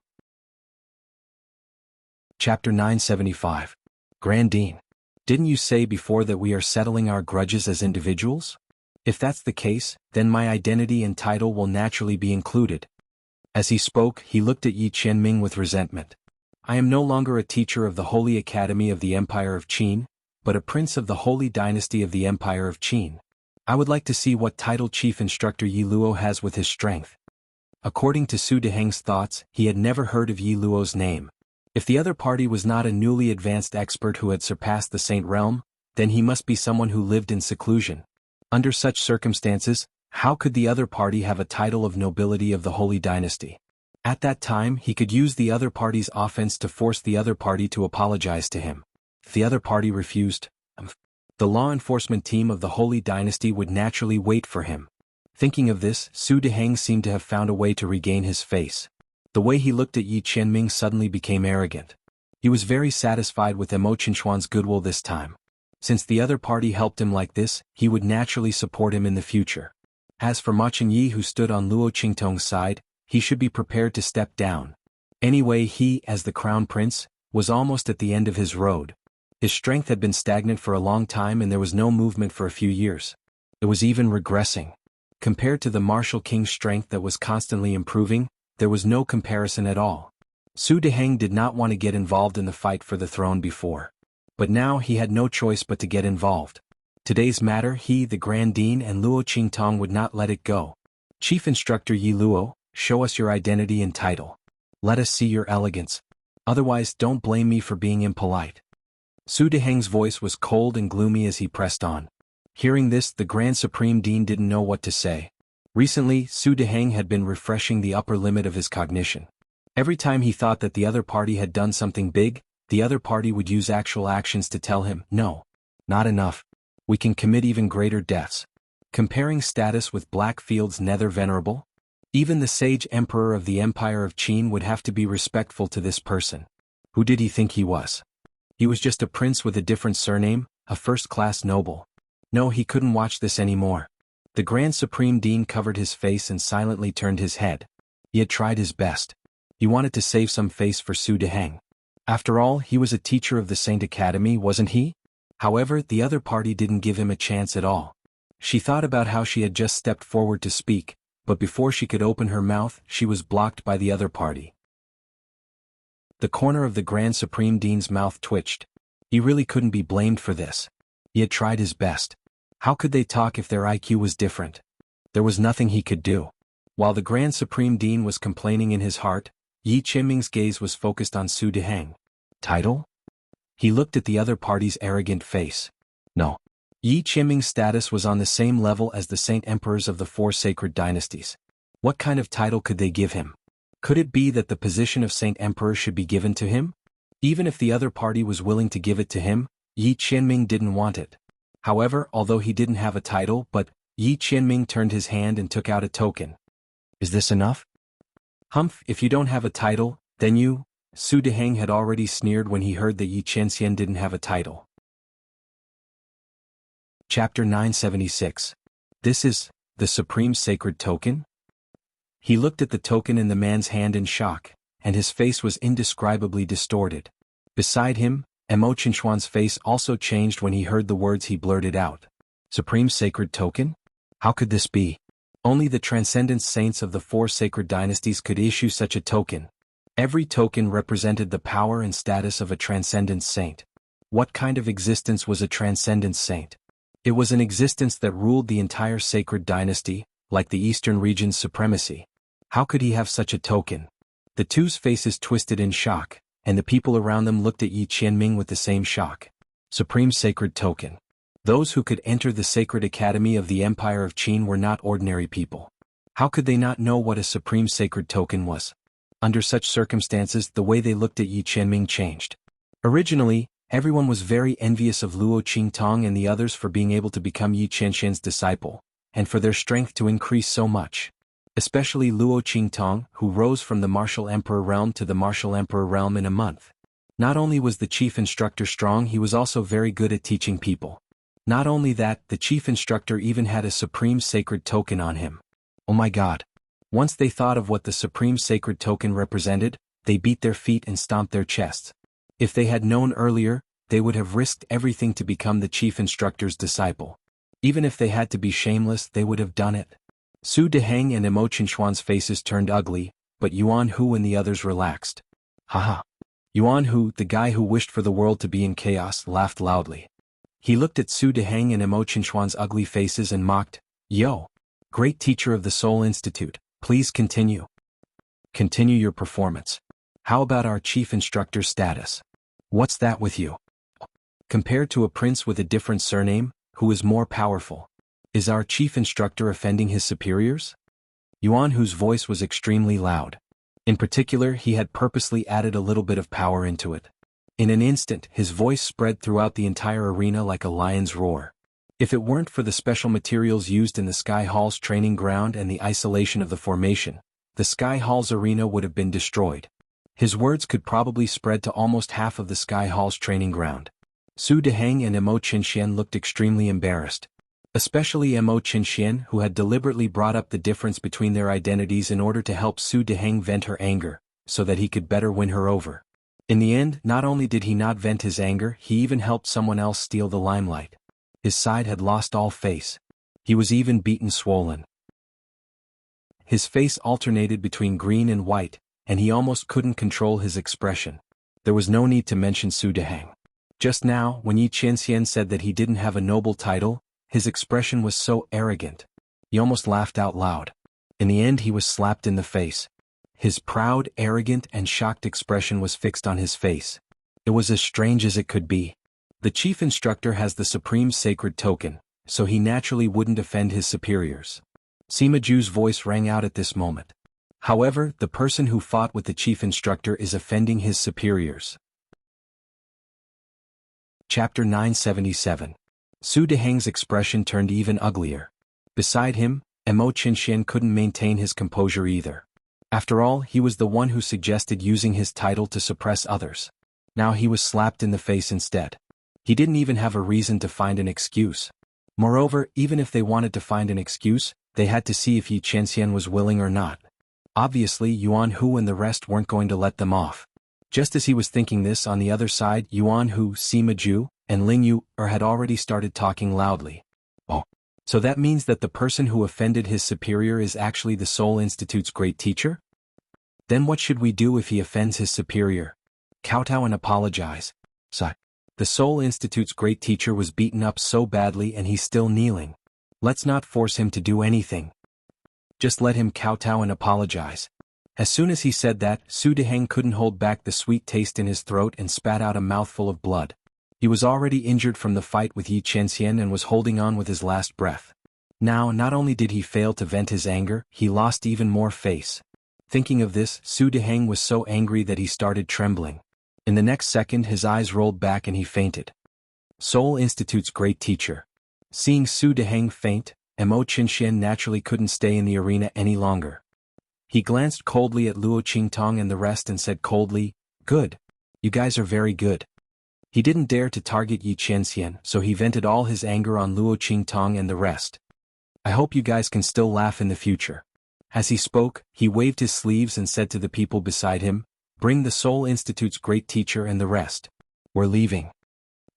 Chapter 975. Grand Dean. Didn't you say before that we are settling our grudges as individuals? If that's the case, then my identity and title will naturally be included. As he spoke, he looked at Yi Qianming with resentment. I am no longer a teacher of the Holy Academy of the Empire of Qin, but a prince of the Holy Dynasty of the Empire of Qin. I would like to see what title Chief Instructor Yi Luo has with his strength. According to Su Deheng's thoughts, he had never heard of Yi Luo's name. If the other party was not a newly advanced expert who had surpassed the Saint Realm, then he must be someone who lived in seclusion. Under such circumstances, how could the other party have a title of nobility of the Holy Dynasty? At that time, he could use the other party's offense to force the other party to apologize to him. If the other party refused, the law enforcement team of the Holy Dynasty would naturally wait for him. Thinking of this, Su Deheng seemed to have found a way to regain his face. The way he looked at Yi Qianming suddenly became arrogant. He was very satisfied with Emo Qinshuan's goodwill this time. Since the other party helped him like this, he would naturally support him in the future. As for Ma Qingyi, who stood on Luo Qingtong's side, he should be prepared to step down. Anyway, he, as the crown prince, was almost at the end of his road. His strength had been stagnant for a long time and there was no movement for a few years. It was even regressing. Compared to the martial king's strength that was constantly improving, there was no comparison at all. Su Deheng did not want to get involved in the fight for the throne before. But now he had no choice but to get involved. Today's matter, he, the Grand Dean, and Luo Qingtong would not let it go. Chief Instructor Yi Luo, show us your identity and title. Let us see your elegance. Otherwise, don't blame me for being impolite. Su Deheng's voice was cold and gloomy as he pressed on. Hearing this, the Grand Supreme Dean didn't know what to say. Recently, Su Deheng had been refreshing the upper limit of his cognition. Every time he thought that the other party had done something big, the other party would use actual actions to tell him, no, not enough. We can commit even greater deaths. Comparing status with Blackfield's Nether Venerable? Even the sage emperor of the Empire of Qin would have to be respectful to this person. Who did he think he was? He was just a prince with a different surname, a first-class noble. No, he couldn't watch this anymore. The Grand Supreme Dean covered his face and silently turned his head. He had tried his best. He wanted to save some face for Su Deheng. After all, he was a teacher of the Saint Academy, wasn't he? However, the other party didn't give him a chance at all. She thought about how she had just stepped forward to speak, but before she could open her mouth, she was blocked by the other party. The corner of the Grand Supreme Dean's mouth twitched. He really couldn't be blamed for this. He had tried his best. How could they talk if their IQ was different? There was nothing he could do. While the Grand Supreme Dean was complaining in his heart, Yi Qianming's gaze was focused on Su Deheng. Title? He looked at the other party's arrogant face. No. Yi Qianming's status was on the same level as the Saint Emperors of the four sacred dynasties. What kind of title could they give him? Could it be that the position of Saint Emperor should be given to him? Even if the other party was willing to give it to him, Yi Qianming didn't want it. However, although he didn't have a title, Yi Qianming turned his hand and took out a token. Is this enough? Humph, if you don't have a title, then you... Su Deheng had already sneered when he heard that Yi Qianxian didn't have a title. Chapter 976. This is the Supreme Sacred Token? He looked at the token in the man's hand in shock, and his face was indescribably distorted. Beside him, Mo Xuanhuan's face also changed when he heard the words he blurted out. Supreme Sacred Token? How could this be? Only the Transcendence Saints of the four sacred dynasties could issue such a token. Every token represented the power and status of a Transcendence Saint. What kind of existence was a Transcendence Saint? It was an existence that ruled the entire sacred dynasty, like the Eastern region's supremacy. How could he have such a token? The two's faces twisted in shock, and the people around them looked at Yi Qianming with the same shock. Supreme Sacred Token. Those who could enter the Sacred Academy of the Empire of Qin were not ordinary people. How could they not know what a Supreme Sacred Token was? Under such circumstances, the way they looked at Yi Qianming changed. Originally, everyone was very envious of Luo Qingtong and the others for being able to become Yi Qianxian's disciple, and for their strength to increase so much. Especially Luo Qingtong, who rose from the Martial Emperor realm to the Martial Emperor realm in a month. Not only was the chief instructor strong, he was also very good at teaching people. Not only that, the chief instructor even had a Supreme Sacred Token on him. Oh my god. Once they thought of what the Supreme Sacred Token represented, they beat their feet and stomped their chests. If they had known earlier, they would have risked everything to become the chief instructor's disciple. Even if they had to be shameless, they would have done it. Su Deheng and Mo Xuanhuan's faces turned ugly, but Xuanhu and the others relaxed. Haha. Xuanhu, the guy who wished for the world to be in chaos, laughed loudly. He looked at Su Deheng and Mo Xuanhuan's ugly faces and mocked, "Yo! Great teacher of the Soul Institute, please continue. Continue your performance. How about our chief instructor's status? What's that with you? Compared to a prince with a different surname, who is more powerful? Is our chief instructor offending his superiors?" Xuanhu's voice was extremely loud. In particular, he had purposely added a little bit of power into it. In an instant, his voice spread throughout the entire arena like a lion's roar. If it weren't for the special materials used in the Sky Hall's training ground and the isolation of the formation, the Sky Hall's arena would have been destroyed. His words could probably spread to almost half of the Sky Hall's training ground. Su Deheng and Mo Xuanhuan looked extremely embarrassed. Especially Mo Xuanhuan, who had deliberately brought up the difference between their identities in order to help Su Deheng vent her anger, so that he could better win her over. In the end, not only did he not vent his anger, he even helped someone else steal the limelight. His side had lost all face. He was even beaten swollen. His face alternated between green and white, and he almost couldn't control his expression. There was no need to mention Su Deheng. Just now, when Yi Qianxian said that he didn't have a noble title, his expression was so arrogant. He almost laughed out loud. In the end, he was slapped in the face. His proud, arrogant, and shocked expression was fixed on his face. It was as strange as it could be. The chief instructor has the Supreme Sacred Token, so he naturally wouldn't offend his superiors. Sima Ju's voice rang out at this moment. However, the person who fought with the chief instructor is offending his superiors. Chapter 977. Su Deheng's expression turned even uglier. Beside him, Mo Xuanhuan couldn't maintain his composure either. After all, he was the one who suggested using his title to suppress others. Now he was slapped in the face instead. He didn't even have a reason to find an excuse. Moreover, even if they wanted to find an excuse, they had to see if Yi Qianxian was willing or not. Obviously, Xuanhu and the rest weren't going to let them off. Just as he was thinking this, on the other side, Xuanhu, Sima Ju, and Ling Yu had already started talking loudly. Oh, so that means that the person who offended his superior is actually the Soul Institute's great teacher? Then what should we do if he offends his superior? Kowtow and apologize. Sigh. The Seoul Institute's great teacher was beaten up so badly and he's still kneeling. Let's not force him to do anything. Just let him kowtow and apologize. As soon as he said that, Su Deheng couldn't hold back the sweet taste in his throat and spat out a mouthful of blood. He was already injured from the fight with Yi Qianxian and was holding on with his last breath. Now, not only did he fail to vent his anger, he lost even more face. Thinking of this, Su Deheng was so angry that he started trembling. In the next second his eyes rolled back and he fainted. Seoul Institute's great teacher. Seeing Su Deheng faint, Mo Qianxian naturally couldn't stay in the arena any longer. He glanced coldly at Luo Qingtong and the rest and said coldly, "Good. You guys are very good." He didn't dare to target Yi Qianxian, so he vented all his anger on Luo Qingtong and the rest. "I hope you guys can still laugh in the future." As he spoke, he waved his sleeves and said to the people beside him, "Bring the Seoul Institute's great teacher and the rest. We're leaving."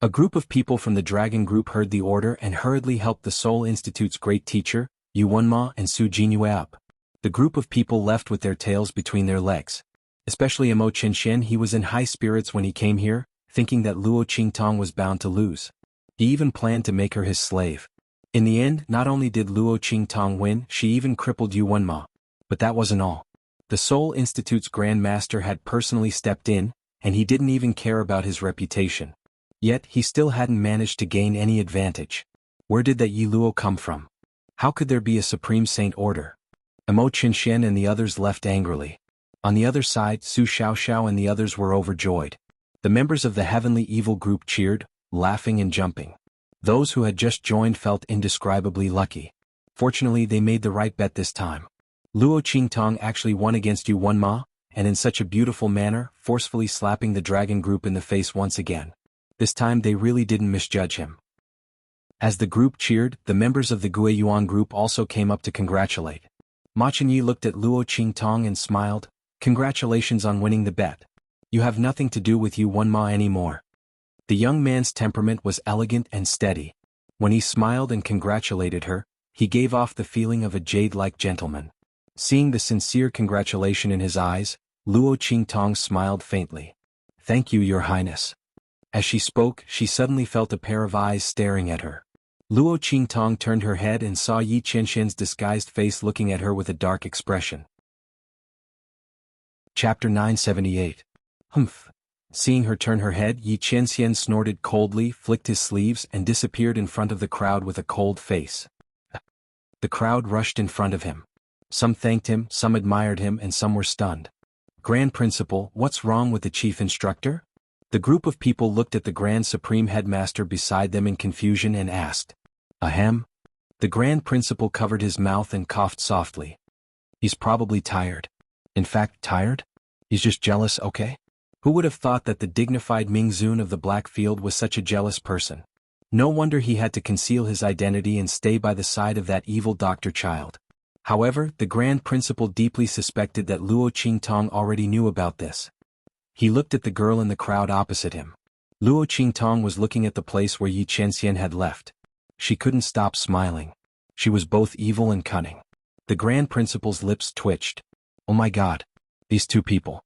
A group of people from the Dragon Group heard the order and hurriedly helped the Seoul Institute's great teacher, Yuanma and Su Jinyue up. The group of people left with their tails between their legs. Especially Mo Qianxian, he was in high spirits when he came here, thinking that Luo Qingtong was bound to lose. He even planned to make her his slave. In the end, not only did Luo Qingtong win, she even crippled Yuanma. But that wasn't all. The Seoul Institute's Grand Master had personally stepped in, and he didn't even care about his reputation. Yet, he still hadn't managed to gain any advantage. Where did that Yi Luo come from? How could there be a Supreme Saint order? Mo Qianxian and the others left angrily. On the other side, Su Xiaoxiao and the others were overjoyed. The members of the Heavenly Evil Group cheered, laughing and jumping. Those who had just joined felt indescribably lucky. Fortunately, they made the right bet this time. Luo Qingtong actually won against Yuanma, and in such a beautiful manner, forcefully slapping the Dragon Group in the face once again. This time they really didn't misjudge him. As the group cheered, the members of the Guiyuan group also came up to congratulate. Ma Chenyi looked at Luo Qingtong and smiled, "Congratulations on winning the bet. You have nothing to do with Yuanma anymore." The young man's temperament was elegant and steady. When he smiled and congratulated her, he gave off the feeling of a jade-like gentleman. Seeing the sincere congratulation in his eyes, Luo Qingtong smiled faintly. "Thank you, Your Highness." As she spoke, she suddenly felt a pair of eyes staring at her. Luo Qingtong turned her head and saw Yi Qianxian's disguised face looking at her with a dark expression. Chapter 978. Humph. Seeing her turn her head, Yi Qianxian snorted coldly, flicked his sleeves and disappeared in front of the crowd with a cold face. The crowd rushed in front of him. Some thanked him, some admired him, and some were stunned. "Grand Principal, what's wrong with the Chief Instructor?" The group of people looked at the Grand Supreme Headmaster beside them in confusion and asked. "Ahem." The Grand Principal covered his mouth and coughed softly. "He's probably tired. In fact, tired? He's just jealous, okay? Who would have thought that the dignified Ming Zun of the Black Field was such a jealous person? No wonder he had to conceal his identity and stay by the side of that evil doctor child." However, the Grand Principal deeply suspected that Luo Qingtong already knew about this. He looked at the girl in the crowd opposite him. Luo Qingtong was looking at the place where Yi Qianxian had left. She couldn't stop smiling. She was both evil and cunning. The Grand Principal's lips twitched. Oh my God. These two people.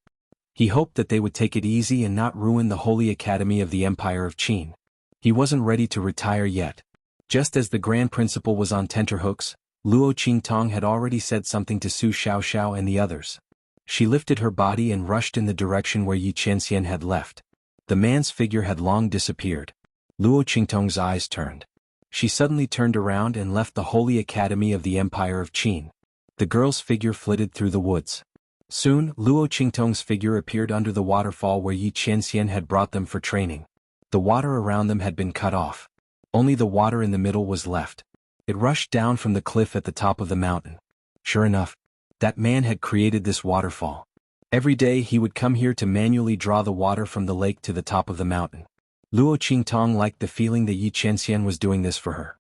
He hoped that they would take it easy and not ruin the Holy Academy of the Empire of Qin. He wasn't ready to retire yet. Just as the Grand Principal was on tenterhooks, Luo Qingtong had already said something to Su Xiaoxiao and the others. She lifted her body and rushed in the direction where Yi Qianxian had left. The man's figure had long disappeared. Luo Qingtong's eyes turned. She suddenly turned around and left the Holy Academy of the Empire of Qin. The girl's figure flitted through the woods. Soon, Luo Qingtong's figure appeared under the waterfall where Yi Qianxian had brought them for training. The water around them had been cut off. Only the water in the middle was left. It rushed down from the cliff at the top of the mountain. Sure enough, that man had created this waterfall. Every day he would come here to manually draw the water from the lake to the top of the mountain. Luo Qingtong liked the feeling that Yi Qianxian was doing this for her.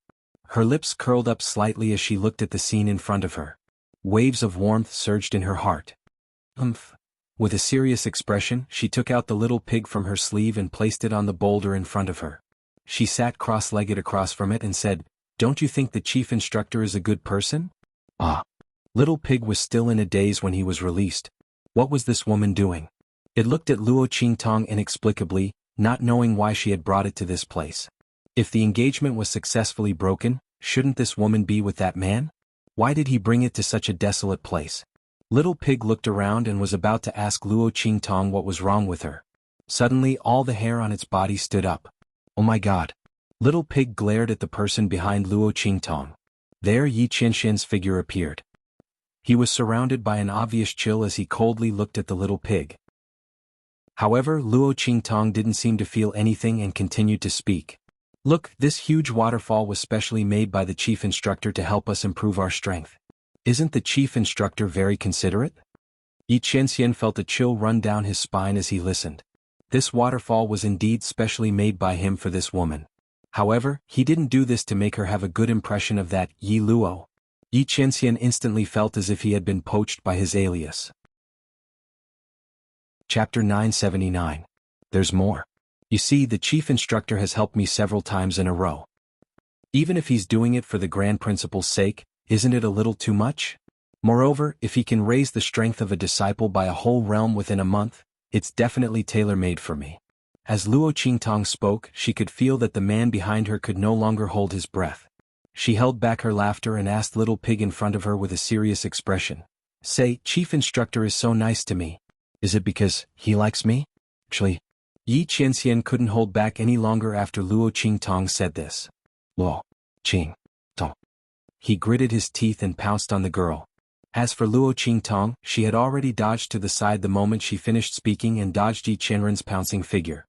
Her lips curled up slightly as she looked at the scene in front of her. Waves of warmth surged in her heart. Humph. With a serious expression, she took out the little pig from her sleeve and placed it on the boulder in front of her. She sat cross-legged across from it and said, "Don't you think the Chief Instructor is a good person?" Ah. Little Pig was still in a daze when he was released. What was this woman doing? It looked at Luo Qingtong inexplicably, not knowing why she had brought it to this place. If the engagement was successfully broken, shouldn't this woman be with that man? Why did he bring it to such a desolate place? Little Pig looked around and was about to ask Luo Qingtong what was wrong with her. Suddenly all the hair on its body stood up. Oh my god. Little Pig glared at the person behind Luo Qingtong. There Yi Qianxian's figure appeared. He was surrounded by an obvious chill as he coldly looked at the little pig. However, Luo Qingtong didn't seem to feel anything and continued to speak. Look, this huge waterfall was specially made by the chief instructor to help us improve our strength. Isn't the chief instructor very considerate? Yi Qianxian felt a chill run down his spine as he listened. This waterfall was indeed specially made by him for this woman. However, he didn't do this to make her have a good impression of that Yi Luo. Yi Qianxian instantly felt as if he had been poached by his alias. Chapter 979. There's more. You see, the chief instructor has helped me several times in a row. Even if he's doing it for the grand principal's sake, isn't it a little too much? Moreover, if he can raise the strength of a disciple by a whole realm within a month, it's definitely tailor-made for me. As Luo Qingtong spoke, she could feel that the man behind her could no longer hold his breath. She held back her laughter and asked Little Pig in front of her with a serious expression. Say, Chief Instructor is so nice to me. Is it because he likes me? Actually, Yi Qianxian couldn't hold back any longer after Luo Qingtong said this. Luo Qingtong. He gritted his teeth and pounced on the girl. As for Luo Qingtong, she had already dodged to the side the moment she finished speaking and dodged Yi Qianren's pouncing figure.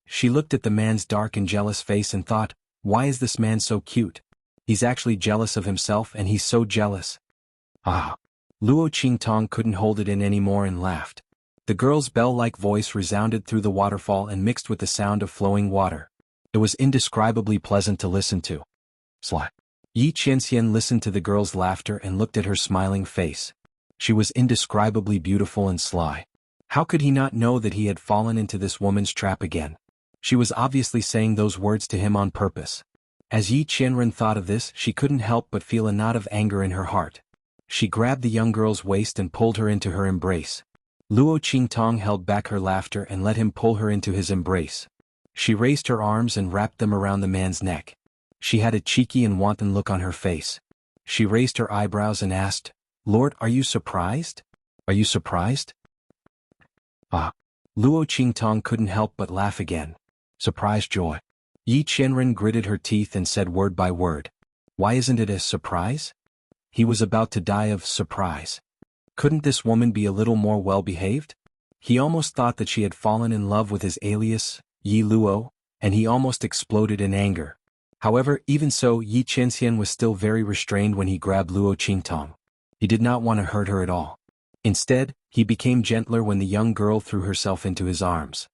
She looked at the man's dark and jealous face and thought, why is this man so cute? He's actually jealous of himself and he's so jealous. Ah. Luo Qingtong couldn't hold it in anymore and laughed. The girl's bell-like voice resounded through the waterfall and mixed with the sound of flowing water. It was indescribably pleasant to listen to. Sly. Yi Qianxian listened to the girl's laughter and looked at her smiling face. She was indescribably beautiful and sly. How could he not know that he had fallen into this woman's trap again? She was obviously saying those words to him on purpose. As Yi Qianren thought of this, she couldn't help but feel a knot of anger in her heart. She grabbed the young girl's waist and pulled her into her embrace. Luo Qingtong held back her laughter and let him pull her into his embrace. She raised her arms and wrapped them around the man's neck. She had a cheeky and wanton look on her face. She raised her eyebrows and asked, Lord, are you surprised? Are you surprised? Ah. Luo Qingtong couldn't help but laugh again. Surprise joy. Yi Qianren gritted her teeth and said word by word. Why isn't it a surprise? He was about to die of surprise. Couldn't this woman be a little more well-behaved? He almost thought that she had fallen in love with his alias, Yi Luo, and he almost exploded in anger. However, even so, Yi Qianxian was still very restrained when he grabbed Luo Qingtong. He did not want to hurt her at all. Instead, he became gentler when the young girl threw herself into his arms.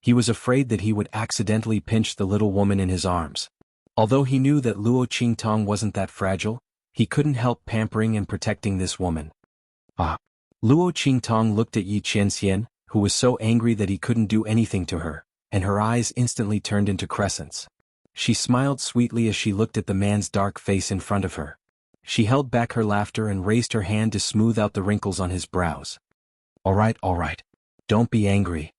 He was afraid that he would accidentally pinch the little woman in his arms. Although he knew that Luo Qingtong wasn't that fragile, he couldn't help pampering and protecting this woman. Ah. Luo Qingtong looked at Yi Qianxian, who was so angry that he couldn't do anything to her, and her eyes instantly turned into crescents. She smiled sweetly as she looked at the man's dark face in front of her. She held back her laughter and raised her hand to smooth out the wrinkles on his brows. All right. Don't be angry.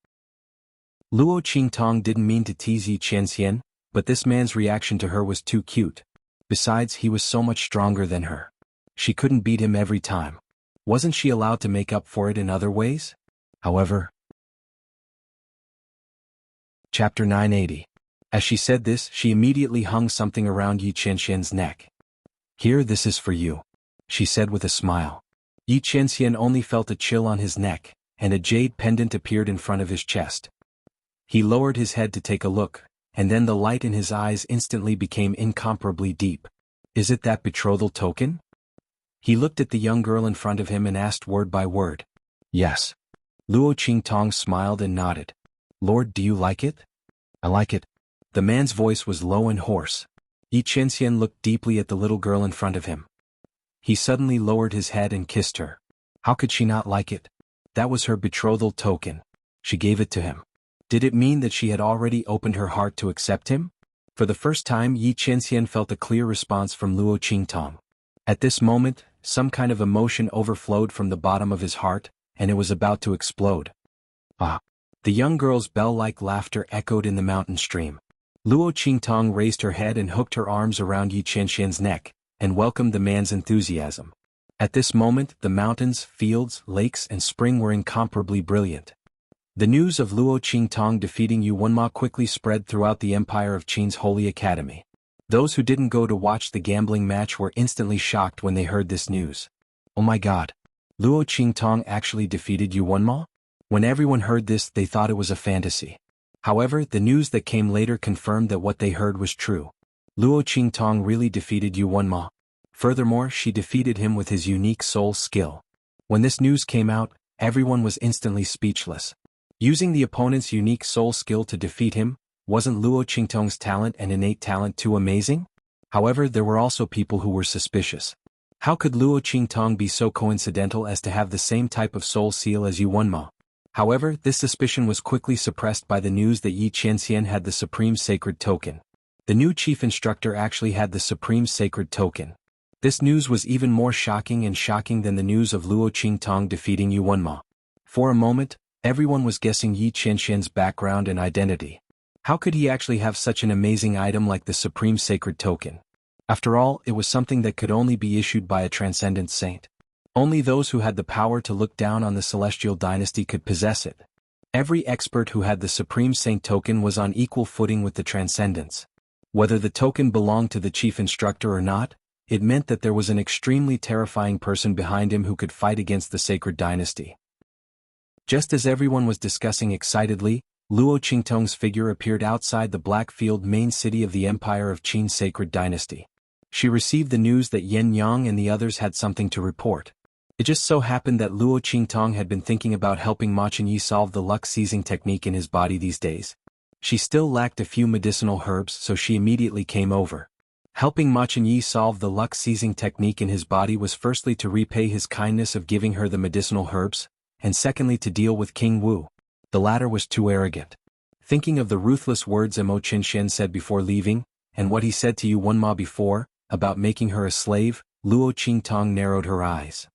Luo Qingtong didn't mean to tease Yi Qianxian, but this man's reaction to her was too cute. Besides, he was so much stronger than her. She couldn't beat him every time. Wasn't she allowed to make up for it in other ways? However. Chapter 980. As she said this, she immediately hung something around Yi Qianxian's neck. Here, this is for you, she said with a smile. Yi Qianxian only felt a chill on his neck, and a jade pendant appeared in front of his chest. He lowered his head to take a look, and then the light in his eyes instantly became incomparably deep. Is it that betrothal token? He looked at the young girl in front of him and asked word by word. Yes. Luo Qingtong smiled and nodded. Lord, do you like it? I like it. The man's voice was low and hoarse. Yi Qianxian looked deeply at the little girl in front of him. He suddenly lowered his head and kissed her. How could she not like it? That was her betrothal token. She gave it to him. Did it mean that she had already opened her heart to accept him? For the first time, Yi Qianxian felt a clear response from Luo Qingtong. At this moment, some kind of emotion overflowed from the bottom of his heart, and it was about to explode. Ah. The young girl's bell-like laughter echoed in the mountain stream. Luo Qingtong raised her head and hooked her arms around Yi Qianxian's neck, and welcomed the man's enthusiasm. At this moment, the mountains, fields, lakes, and spring were incomparably brilliant. The news of Luo Qingtong defeating Xuanhuan quickly spread throughout the empire of Qing's holy academy. Those who didn't go to watch the gambling match were instantly shocked when they heard this news. Oh my god! Luo Qingtong actually defeated Xuanhuan? When everyone heard this, they thought it was a fantasy. However, the news that came later confirmed that what they heard was true. Luo Qingtong really defeated Xuanhuan. Furthermore, she defeated him with his unique soul skill. When this news came out, everyone was instantly speechless. Using the opponent's unique soul skill to defeat him, wasn't Luo Qingtong's talent and innate talent too amazing? However, there were also people who were suspicious. How could Luo Qingtong be so coincidental as to have the same type of soul seal as Xuanhuan? However, this suspicion was quickly suppressed by the news that Yi Qianxian had the Supreme Sacred Token. The new chief instructor actually had the Supreme Sacred Token. This news was even more shocking than the news of Luo Qingtong defeating Xuanhuan. For a moment, everyone was guessing Yi Qianxian's background and identity. How could he actually have such an amazing item like the Supreme Sacred Token? After all, it was something that could only be issued by a transcendent saint. Only those who had the power to look down on the celestial dynasty could possess it. Every expert who had the Supreme Saint token was on equal footing with the transcendents. Whether the token belonged to the chief instructor or not, it meant that there was an extremely terrifying person behind him who could fight against the sacred dynasty. Just as everyone was discussing excitedly, Luo Qingtong's figure appeared outside the Blackfield main city of the Empire of Qing's sacred dynasty. She received the news that Yan Yang and the others had something to report. It just so happened that Luo Qingtong had been thinking about helping Ma Chenyi solve the luck-seizing technique in his body these days. She still lacked a few medicinal herbs, so she immediately came over. Helping Ma Chenyi solve the luck-seizing technique in his body was firstly to repay his kindness of giving her the medicinal herbs, and secondly to deal with King Wu. The latter was too arrogant. Thinking of the ruthless words Mo Qinshen said before leaving, and what he said to Xuanhuan before, about making her a slave, Luo Qingtong narrowed her eyes.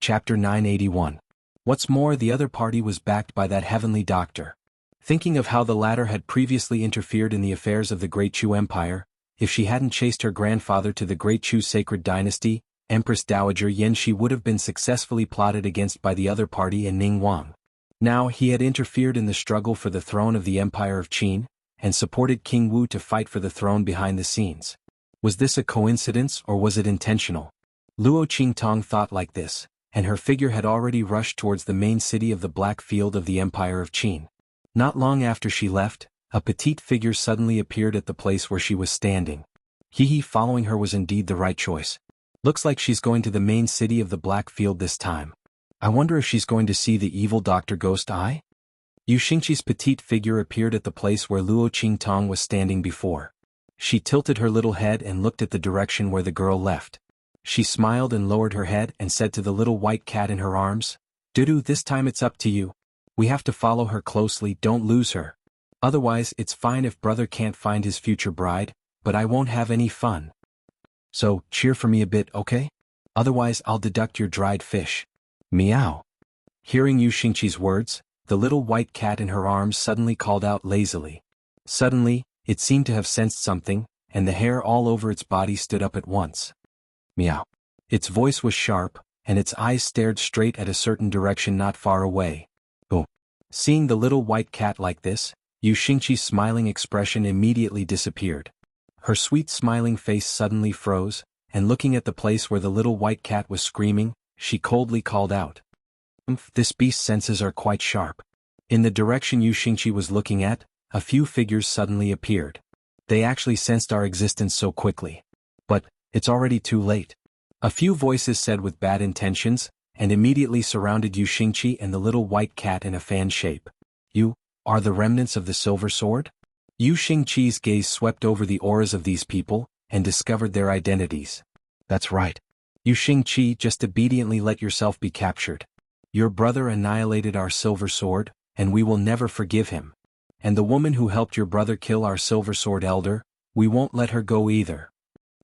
Chapter 981. What's more, the other party was backed by that heavenly doctor. Thinking of how the latter had previously interfered in the affairs of the Great Chu Empire, if she hadn't chased her grandfather to the Great Chu sacred dynasty, Empress Dowager Yan Shi would have been successfully plotted against by the other party and Ning Wang. Now he had interfered in the struggle for the throne of the Empire of Qin, and supported King Wu to fight for the throne behind the scenes. Was this a coincidence or was it intentional? Luo Qingtong thought like this, and her figure had already rushed towards the main city of the Black Field of the Empire of Qin. Not long after she left, a petite figure suddenly appeared at the place where she was standing. Following her was indeed the right choice. Looks like she's going to the main city of the Black Field this time. I wonder if she's going to see the evil Dr. Ghost Eye? Yu Xingqi's petite figure appeared at the place where Luo Qingtong was standing before. She tilted her little head and looked at the direction where the girl left. She smiled and lowered her head and said to the little white cat in her arms, "Dudu, this time it's up to you. We have to follow her closely, don't lose her. Otherwise, it's fine if brother can't find his future bride, but I won't have any fun. So, cheer for me a bit, okay? Otherwise I'll deduct your dried fish." Meow. Hearing Yu Xingqi's words, the little white cat in her arms suddenly called out lazily. Suddenly, it seemed to have sensed something, and the hair all over its body stood up at once. Meow. Its voice was sharp, and its eyes stared straight at a certain direction not far away. Oh. Seeing the little white cat like this, Yu Xingqi's smiling expression immediately disappeared. Her sweet smiling face suddenly froze, and looking at the place where the little white cat was screaming, she coldly called out. This beast's senses are quite sharp. In the direction Yu Xingqi was looking at, a few figures suddenly appeared. They actually sensed our existence so quickly. But, it's already too late. A few voices said with bad intentions, and immediately surrounded Yu Xingqi and the little white cat in a fan shape. You are the remnants of the silver sword? Yu Xingqi's gaze swept over the auras of these people, and discovered their identities. That's right. Yu Xingqi, just obediently let yourself be captured. Your brother annihilated our silver sword, and we will never forgive him. And the woman who helped your brother kill our silver sword elder, we won't let her go either.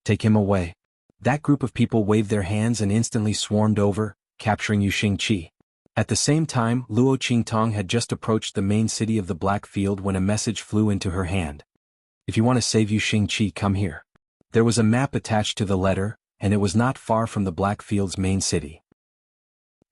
Take him away. That group of people waved their hands and instantly swarmed over, capturing Yu Xingqi. At the same time, Luo Qingtong had just approached the main city of the Black Field when a message flew into her hand. If you want to save Yu Xingqi, come here. There was a map attached to the letter, and it was not far from the Black Field's main city.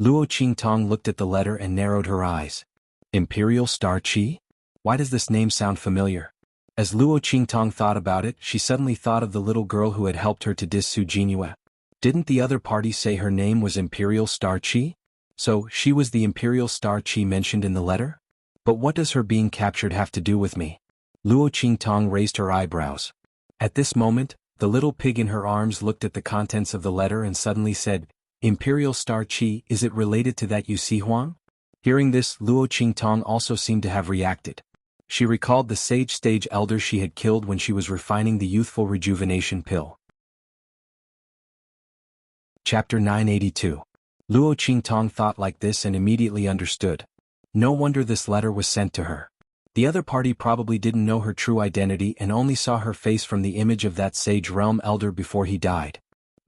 Luo Qingtong looked at the letter and narrowed her eyes. Imperial Star Qi? Why does this name sound familiar? As Luo Qingtong thought about it, she suddenly thought of the little girl who had helped her to Disu Jinhua. Didn't the other party say her name was Imperial Star Qi? So, she was the Imperial Star Qi mentioned in the letter? But what does her being captured have to do with me? Luo Qingtong raised her eyebrows. At this moment, the little pig in her arms looked at the contents of the letter and suddenly said, Imperial Star Qi, is it related to that xuanhuan? Hearing this, Luo Qingtong also seemed to have reacted. She recalled the sage stage elder she had killed when she was refining the youthful rejuvenation pill. Chapter 982. Luo Qingtong thought like this and immediately understood. No wonder this letter was sent to her. The other party probably didn't know her true identity and only saw her face from the image of that sage realm elder before he died.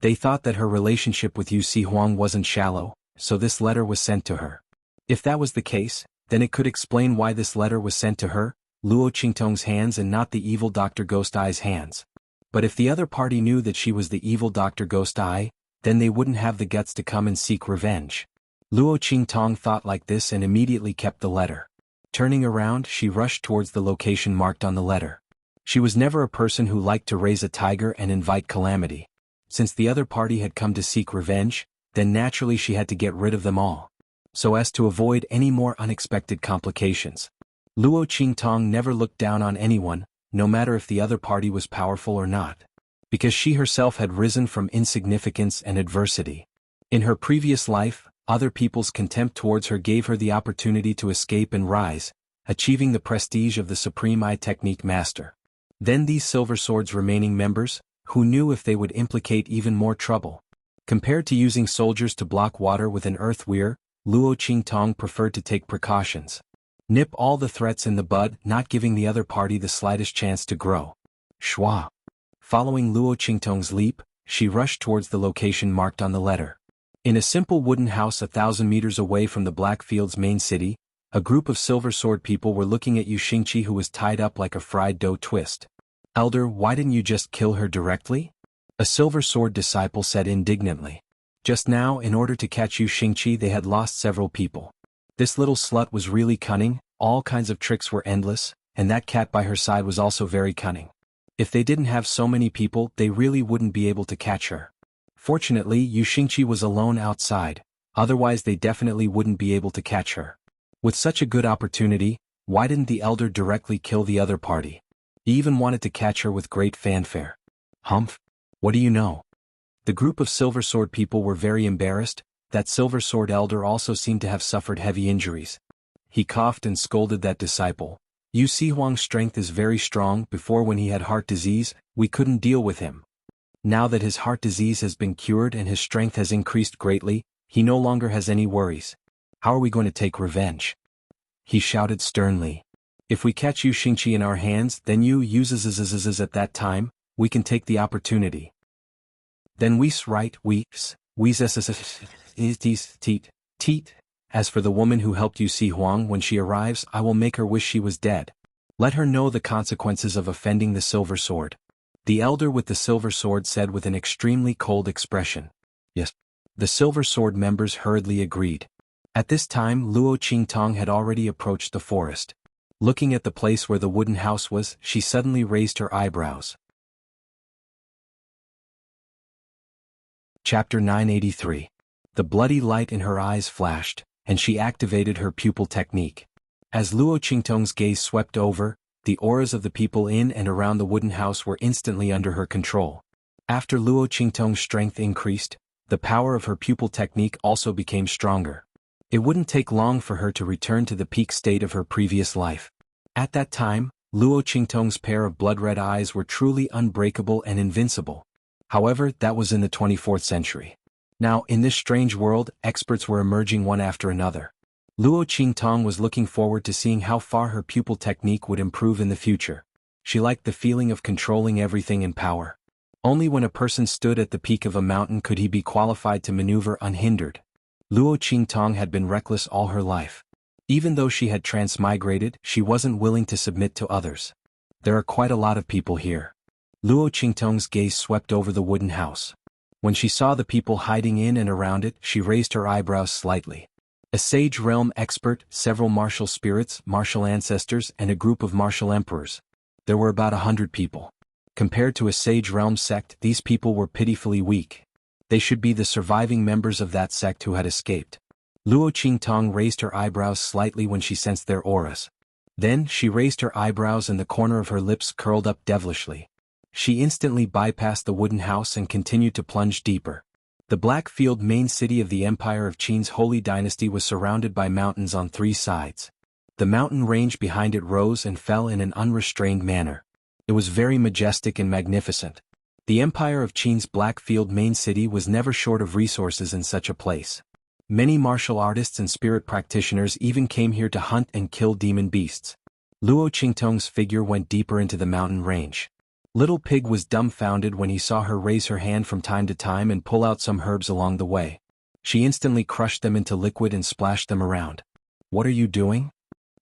They thought that her relationship with xuanhuan wasn't shallow, so this letter was sent to her. If that was the case, then it could explain why this letter was sent to her, Luo Qingtong's hands and not the evil Dr. Ghost Eye's hands. But if the other party knew that she was the evil Dr. Ghost Eye, then they wouldn't have the guts to come and seek revenge. Luo Qingtong thought like this and immediately kept the letter. Turning around, she rushed towards the location marked on the letter. She was never a person who liked to raise a tiger and invite calamity. Since the other party had come to seek revenge, then naturally she had to get rid of them all, so as to avoid any more unexpected complications. Luo Qingtong never looked down on anyone, no matter if the other party was powerful or not, because she herself had risen from insignificance and adversity. In her previous life, other people's contempt towards her gave her the opportunity to escape and rise, achieving the prestige of the Supreme Eye Technique Master. Then these Silver Sword's remaining members, who knew if they would implicate even more trouble. Compared to using soldiers to block water with an earth weir, Luo Qingtong preferred to take precautions. Nip all the threats in the bud, not giving the other party the slightest chance to grow. Shua. Following Luo Qingtong's leap, she rushed towards the location marked on the letter. In a simple wooden house 1,000 meters away from the Black Field's main city, a group of Silver Sword people were looking at Yu Xingqi, who was tied up like a fried dough twist. Elder, why didn't you just kill her directly? A Silver Sword disciple said indignantly. Just now, in order to catch Yu Xingqi, they had lost several people. This little slut was really cunning, all kinds of tricks were endless, and that cat by her side was also very cunning. If they didn't have so many people, they really wouldn't be able to catch her. Fortunately, Yu Xingqi was alone outside, otherwise they definitely wouldn't be able to catch her. With such a good opportunity, why didn't the elder directly kill the other party? He even wanted to catch her with great fanfare. Humph! What do you know? The group of Silver Sword people were very embarrassed. That Silver Sword elder also seemed to have suffered heavy injuries. He coughed and scolded that disciple. Yu Xihuang's strength is very strong. Before, when he had heart disease, we couldn't deal with him. Now that his heart disease has been cured and his strength has increased greatly, he no longer has any worries. How are we going to take revenge? He shouted sternly. If we catch Yu Xingqi in our hands, then you uses at that time, we can take the opportunity. Then we's right, teat. As for the woman who helped Yu Xihuang, when she arrives, I will make her wish she was dead. Let her know the consequences of offending the Silver Sword. The elder with the Silver Sword said with an extremely cold expression. Yes. The Silver Sword members hurriedly agreed. At this time, Luo Qingtong had already approached the forest. Looking at the place where the wooden house was, she suddenly raised her eyebrows. Chapter 983. The bloody light in her eyes flashed, and she activated her pupil technique. As Luo Qingtong's gaze swept over, the auras of the people in and around the wooden house were instantly under her control. After Luo Qingtong's strength increased, the power of her pupil technique also became stronger. It wouldn't take long for her to return to the peak state of her previous life. At that time, Luo Qingtong's pair of blood-red eyes were truly unbreakable and invincible. However, that was in the 24th century. Now, in this strange world, experts were emerging one after another. Luo Qingtong was looking forward to seeing how far her pupil technique would improve in the future. She liked the feeling of controlling everything in power. Only when a person stood at the peak of a mountain could he be qualified to maneuver unhindered. Luo Qingtong had been reckless all her life. Even though she had transmigrated, she wasn't willing to submit to others. There are quite a lot of people here. Luo Qingtong's gaze swept over the wooden house. When she saw the people hiding in and around it, she raised her eyebrows slightly. A sage realm expert, several martial spirits, martial ancestors, and a group of martial emperors. There were about 100 people. Compared to a sage realm sect, these people were pitifully weak. They should be the surviving members of that sect who had escaped. Luo Qingtong raised her eyebrows slightly when she sensed their auras. Then, she raised her eyebrows and the corner of her lips curled up devilishly. She instantly bypassed the wooden house and continued to plunge deeper. The Blackfield main city of the Empire of Qin's holy dynasty was surrounded by mountains on 3 sides. The mountain range behind it rose and fell in an unrestrained manner. It was very majestic and magnificent. The Empire of Qin's Blackfield main city was never short of resources in such a place. Many martial artists and spirit practitioners even came here to hunt and kill demon beasts. Luo Qingtong's figure went deeper into the mountain range. Little Pig was dumbfounded when he saw her raise her hand from time to time and pull out some herbs along the way. She instantly crushed them into liquid and splashed them around. What are you doing?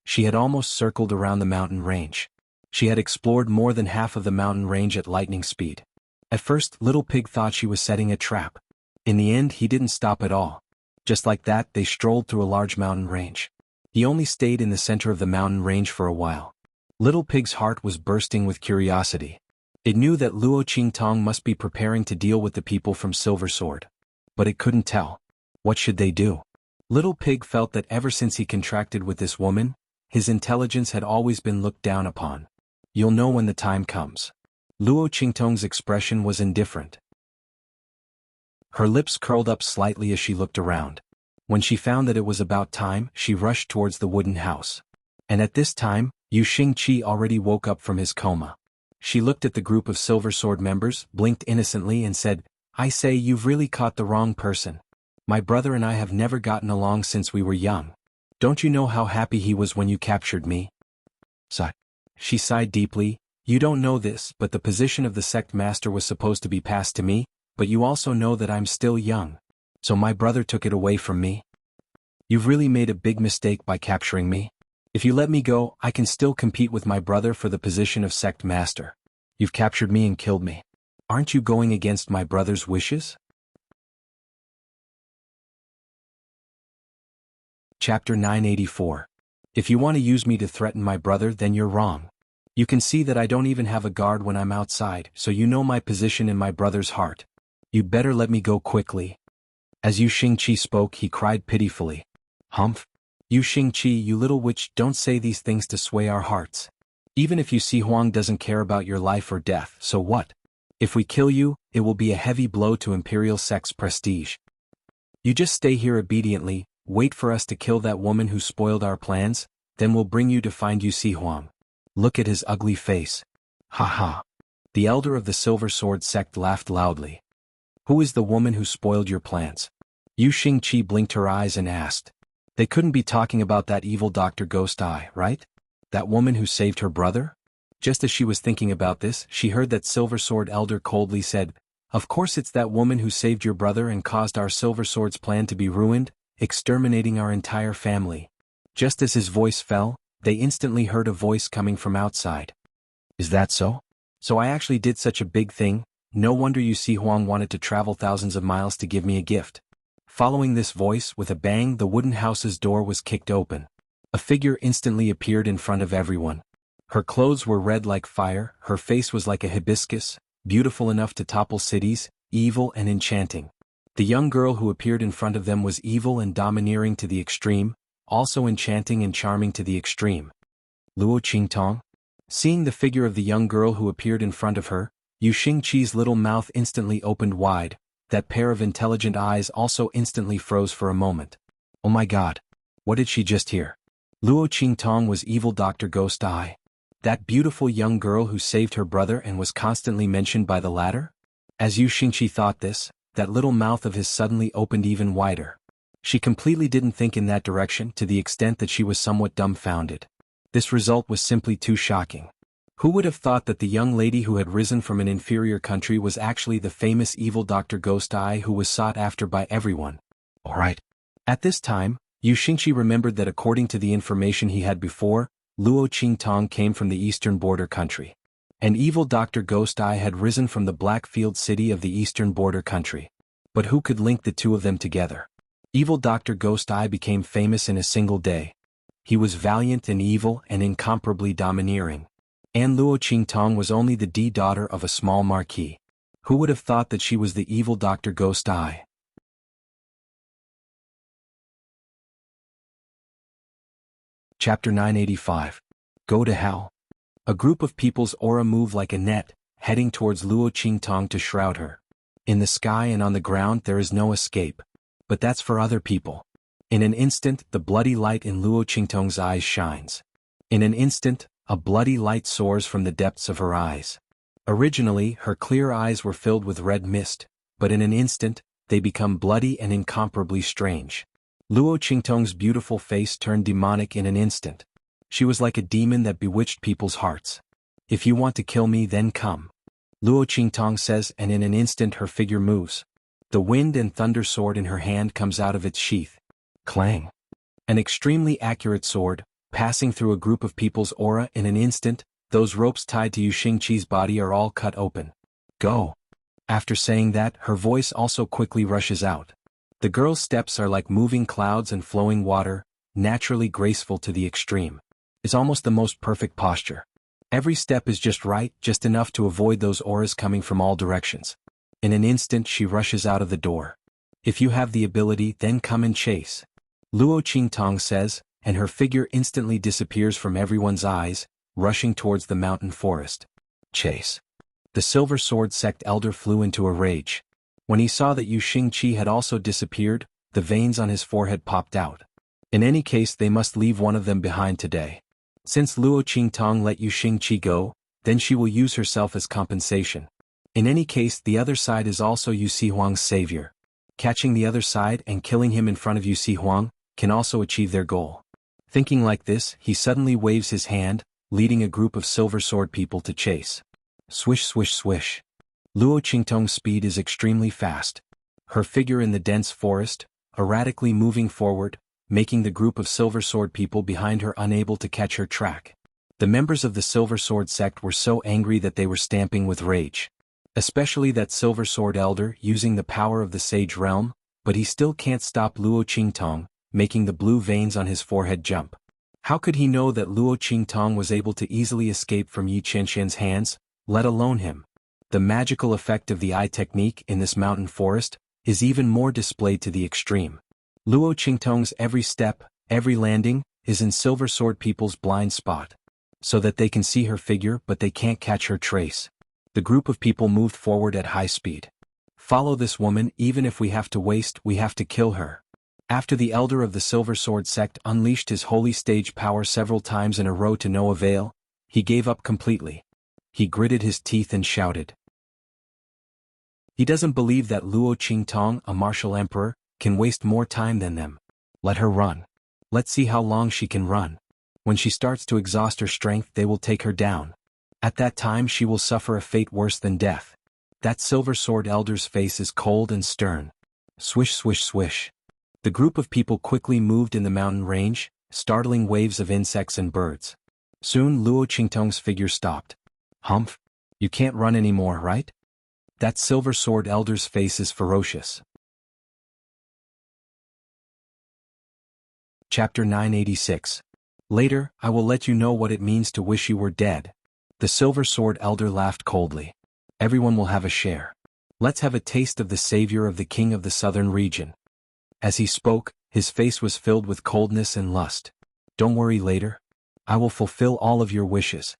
She had almost circled around the mountain range. She had explored more than half of the mountain range at lightning speed. At first, Little Pig thought she was setting a trap. In the end, he didn't stop at all. Just like that, they strolled through a large mountain range. He only stayed in the center of the mountain range for a while. Little Pig's heart was bursting with curiosity. It knew that Luo Qingtong must be preparing to deal with the people from Silver Sword. But it couldn't tell. What should they do? Little Pig felt that ever since he contracted with this woman, his intelligence had always been looked down upon. You'll know when the time comes. Luo Qingtong's expression was indifferent. Her lips curled up slightly as she looked around. When she found that it was about time, she rushed towards the wooden house. And at this time, Yu Xingqi already woke up from his coma. She looked at the group of Silver Sword members, blinked innocently and said, "I say, you've really caught the wrong person. My brother and I have never gotten along since we were young. Don't you know how happy he was when you captured me?" Sigh. She sighed deeply. "You don't know this, but the position of the sect master was supposed to be passed to me, but you also know that I'm still young. So my brother took it away from me. You've really made a big mistake by capturing me. If you let me go, I can still compete with my brother for the position of sect master. You've captured me and killed me. Aren't you going against my brother's wishes?" Chapter 984. If you want to use me to threaten my brother, then you're wrong. You can see that I don't even have a guard when I'm outside, so you know my position in my brother's heart. You'd better let me go quickly. As Yu Xingqi spoke, he cried pitifully. "Humph! Yu Xingqi, you little witch, don't say these things to sway our hearts. Even if you see Huang doesn't care about your life or death, so what? If we kill you, it will be a heavy blow to Imperial Sect's prestige. You just stay here obediently, wait for us to kill that woman who spoiled our plans, then we'll bring you to find you see Huang. Look at his ugly face. Ha ha." The elder of the Silver Sword sect laughed loudly. "Who is the woman who spoiled your plans?" Yu Xingqi blinked her eyes and asked. They couldn't be talking about that evil Dr. Ghost Eye, right? That woman who saved her brother? Just as she was thinking about this, she heard that Silver Sword elder coldly said, "Of course it's that woman who saved your brother and caused our Silver Sword's plan to be ruined, exterminating our entire family." Just as his voice fell, they instantly heard a voice coming from outside. "Is that so? So I actually did such a big thing? No wonder you see Huang wanted to travel thousands of miles to give me a gift." Following this voice, with a bang, the wooden house's door was kicked open. A figure instantly appeared in front of everyone. Her clothes were red like fire, her face was like a hibiscus, beautiful enough to topple cities, evil and enchanting. The young girl who appeared in front of them was evil and domineering to the extreme, also enchanting and charming to the extreme. Luo Qingtong? Seeing the figure of the young girl who appeared in front of her, Yu Xingqi's little mouth instantly opened wide. That pair of intelligent eyes also instantly froze for a moment. Oh my god. What did she just hear? Luo Qingtong was evil Dr. Ghost Eye. That beautiful young girl who saved her brother and was constantly mentioned by the latter? As Yu Xingqi thought this, that little mouth of his suddenly opened even wider. She completely didn't think in that direction, to the extent that she was somewhat dumbfounded. This result was simply too shocking. Who would have thought that the young lady who had risen from an inferior country was actually the famous evil Dr. Ghost Eye who was sought after by everyone? Alright. At this time, Yu Xingqi remembered that according to the information he had before, Luo Qingtong came from the eastern border country. An evil Dr. Ghost Eye had risen from the Blackfield city of the eastern border country. But who could link the two of them together? Evil Dr. Ghost Eye became famous in a single day. He was valiant and evil and incomparably domineering. And Luo Qingtong was only the daughter of a small marquis. Who would have thought that she was the evil Dr. Ghost Eye? Chapter 985. Go to Hell. A group of people's aura moved like a net, heading towards Luo Qingtong to shroud her. In the sky and on the ground there is no escape. But that's for other people. In an instant, the bloody light in Luo Qingtong's eyes shines. In an instant, a bloody light soars from the depths of her eyes. Originally, her clear eyes were filled with red mist, but in an instant, they become bloody and incomparably strange. Luo Qingtong's beautiful face turned demonic in an instant. She was like a demon that bewitched people's hearts. If you want to kill me, then come. Luo Qingtong says, and in an instant her figure moves. The wind and thunder sword in her hand comes out of its sheath. Clang. An extremely accurate sword, passing through a group of people's aura in an instant, those ropes tied to Yu Xingqi's body are all cut open. Go. After saying that, her voice also quickly rushes out. The girl's steps are like moving clouds and flowing water, naturally graceful to the extreme. It's almost the most perfect posture. Every step is just right, just enough to avoid those auras coming from all directions. In an instant she rushes out of the door. If you have the ability, then come and chase. Luo Qingtong says, and her figure instantly disappears from everyone's eyes, rushing towards the mountain forest. Chase. The Silver Sword sect elder flew into a rage. When he saw that Yu Xingqi had also disappeared, the veins on his forehead popped out. In any case, they must leave one of them behind today. Since Luo Qingtong let Yu Xingqi go, then she will use herself as compensation. In any case, the other side is also Yu Xihuang's savior. Catching the other side and killing him in front of Yu Xihuang can also achieve their goal. Thinking like this, he suddenly waves his hand, leading a group of Silver Sword people to chase. Swish swish swish. Luo Qingtong's speed is extremely fast. Her figure in the dense forest, erratically moving forward, making the group of Silver Sword people behind her unable to catch her track. The members of the Silver Sword sect were so angry that they were stamping with rage. Especially that Silver Sword elder using the power of the Sage Realm, but he still can't stop Luo Qingtong, making the blue veins on his forehead jump. How could he know that Luo Qingtong was able to easily escape from Yi Qianxian's hands, let alone him? The magical effect of the eye technique in this mountain forest is even more displayed to the extreme. Luo Qingtong's every step, every landing, is in Silver Sword people's blind spot. So that they can see her figure but they can't catch her trace. The group of people moved forward at high speed. Follow this woman, even if we have to kill her. After the elder of the Silver Sword sect unleashed his holy stage power several times in a row to no avail, he gave up completely. He gritted his teeth and shouted. He doesn't believe that Luo Qingtong, a martial emperor, can waste more time than them. Let her run. Let's see how long she can run. When she starts to exhaust her strength, they will take her down. At that time she will suffer a fate worse than death. That Silver Sword elder's face is cold and stern. Swish swish swish. The group of people quickly moved in the mountain range, startling waves of insects and birds. Soon Luo Qingtong's figure stopped. Humph. You can't run anymore, right? That Silver Sword elder's face is ferocious. Chapter 986. Later, I will let you know what it means to wish you were dead. The Silver Sword elder laughed coldly. Everyone will have a share. Let's have a taste of the savior of the king of the southern region. As he spoke, his face was filled with coldness and lust. Don't worry later. I will fulfill all of your wishes.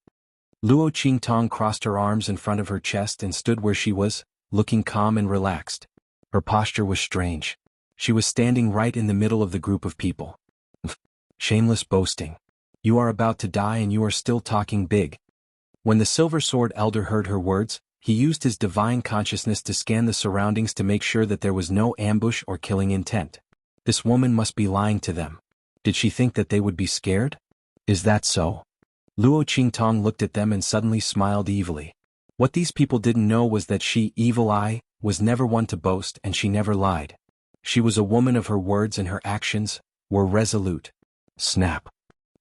Luo Qingtong crossed her arms in front of her chest and stood where she was, looking calm and relaxed. Her posture was strange. She was standing right in the middle of the group of people. Shameless boasting. You are about to die and you are still talking big. When the Silver Sword elder heard her words, he used his divine consciousness to scan the surroundings to make sure that there was no ambush or killing intent. This woman must be lying to them. Did she think that they would be scared? Is that so? Luo Qingtong looked at them and suddenly smiled evilly. What these people didn't know was that she, Evil Eye, was never one to boast and she never lied. She was a woman of her words, and her actions were resolute. Snap.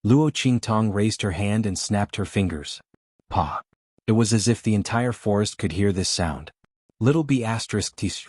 Luo Qingtong raised her hand and snapped her fingers. Pa. It was as if the entire forest could hear this sound. Little b****,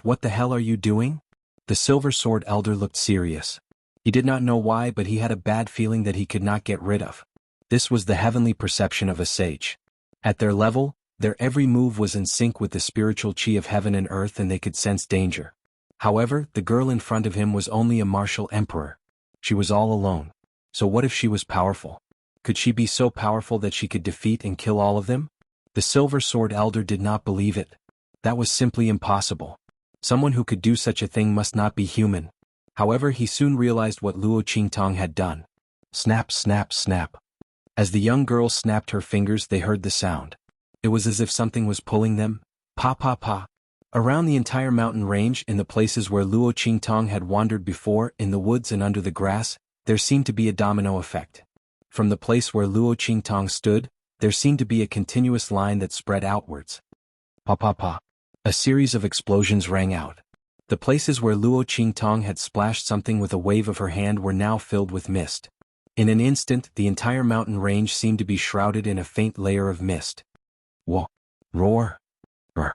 what the hell are you doing? The silver sword elder looked serious. He did not know why, but he had a bad feeling that he could not get rid of. This was the heavenly perception of a sage. At their level, their every move was in sync with the spiritual chi of heaven and earth, and they could sense danger. However, the girl in front of him was only a martial emperor. She was all alone. So what if she was powerful? Could she be so powerful that she could defeat and kill all of them? The silver sword elder did not believe it. That was simply impossible. Someone who could do such a thing must not be human. However, he soon realized what Luo Qingtong had done. Snap, snap, snap. As the young girl snapped her fingers, they heard the sound. It was as if something was pulling them. Pa pa pa. Around the entire mountain range, in the places where Luo Qingtong had wandered before, in the woods and under the grass, there seemed to be a domino effect. From the place where Luo Qingtong stood, there seemed to be a continuous line that spread outwards. Pa pa pa. A series of explosions rang out. The places where Luo Qingtong had splashed something with a wave of her hand were now filled with mist. In an instant, the entire mountain range seemed to be shrouded in a faint layer of mist. Whoa! Roar! Brr!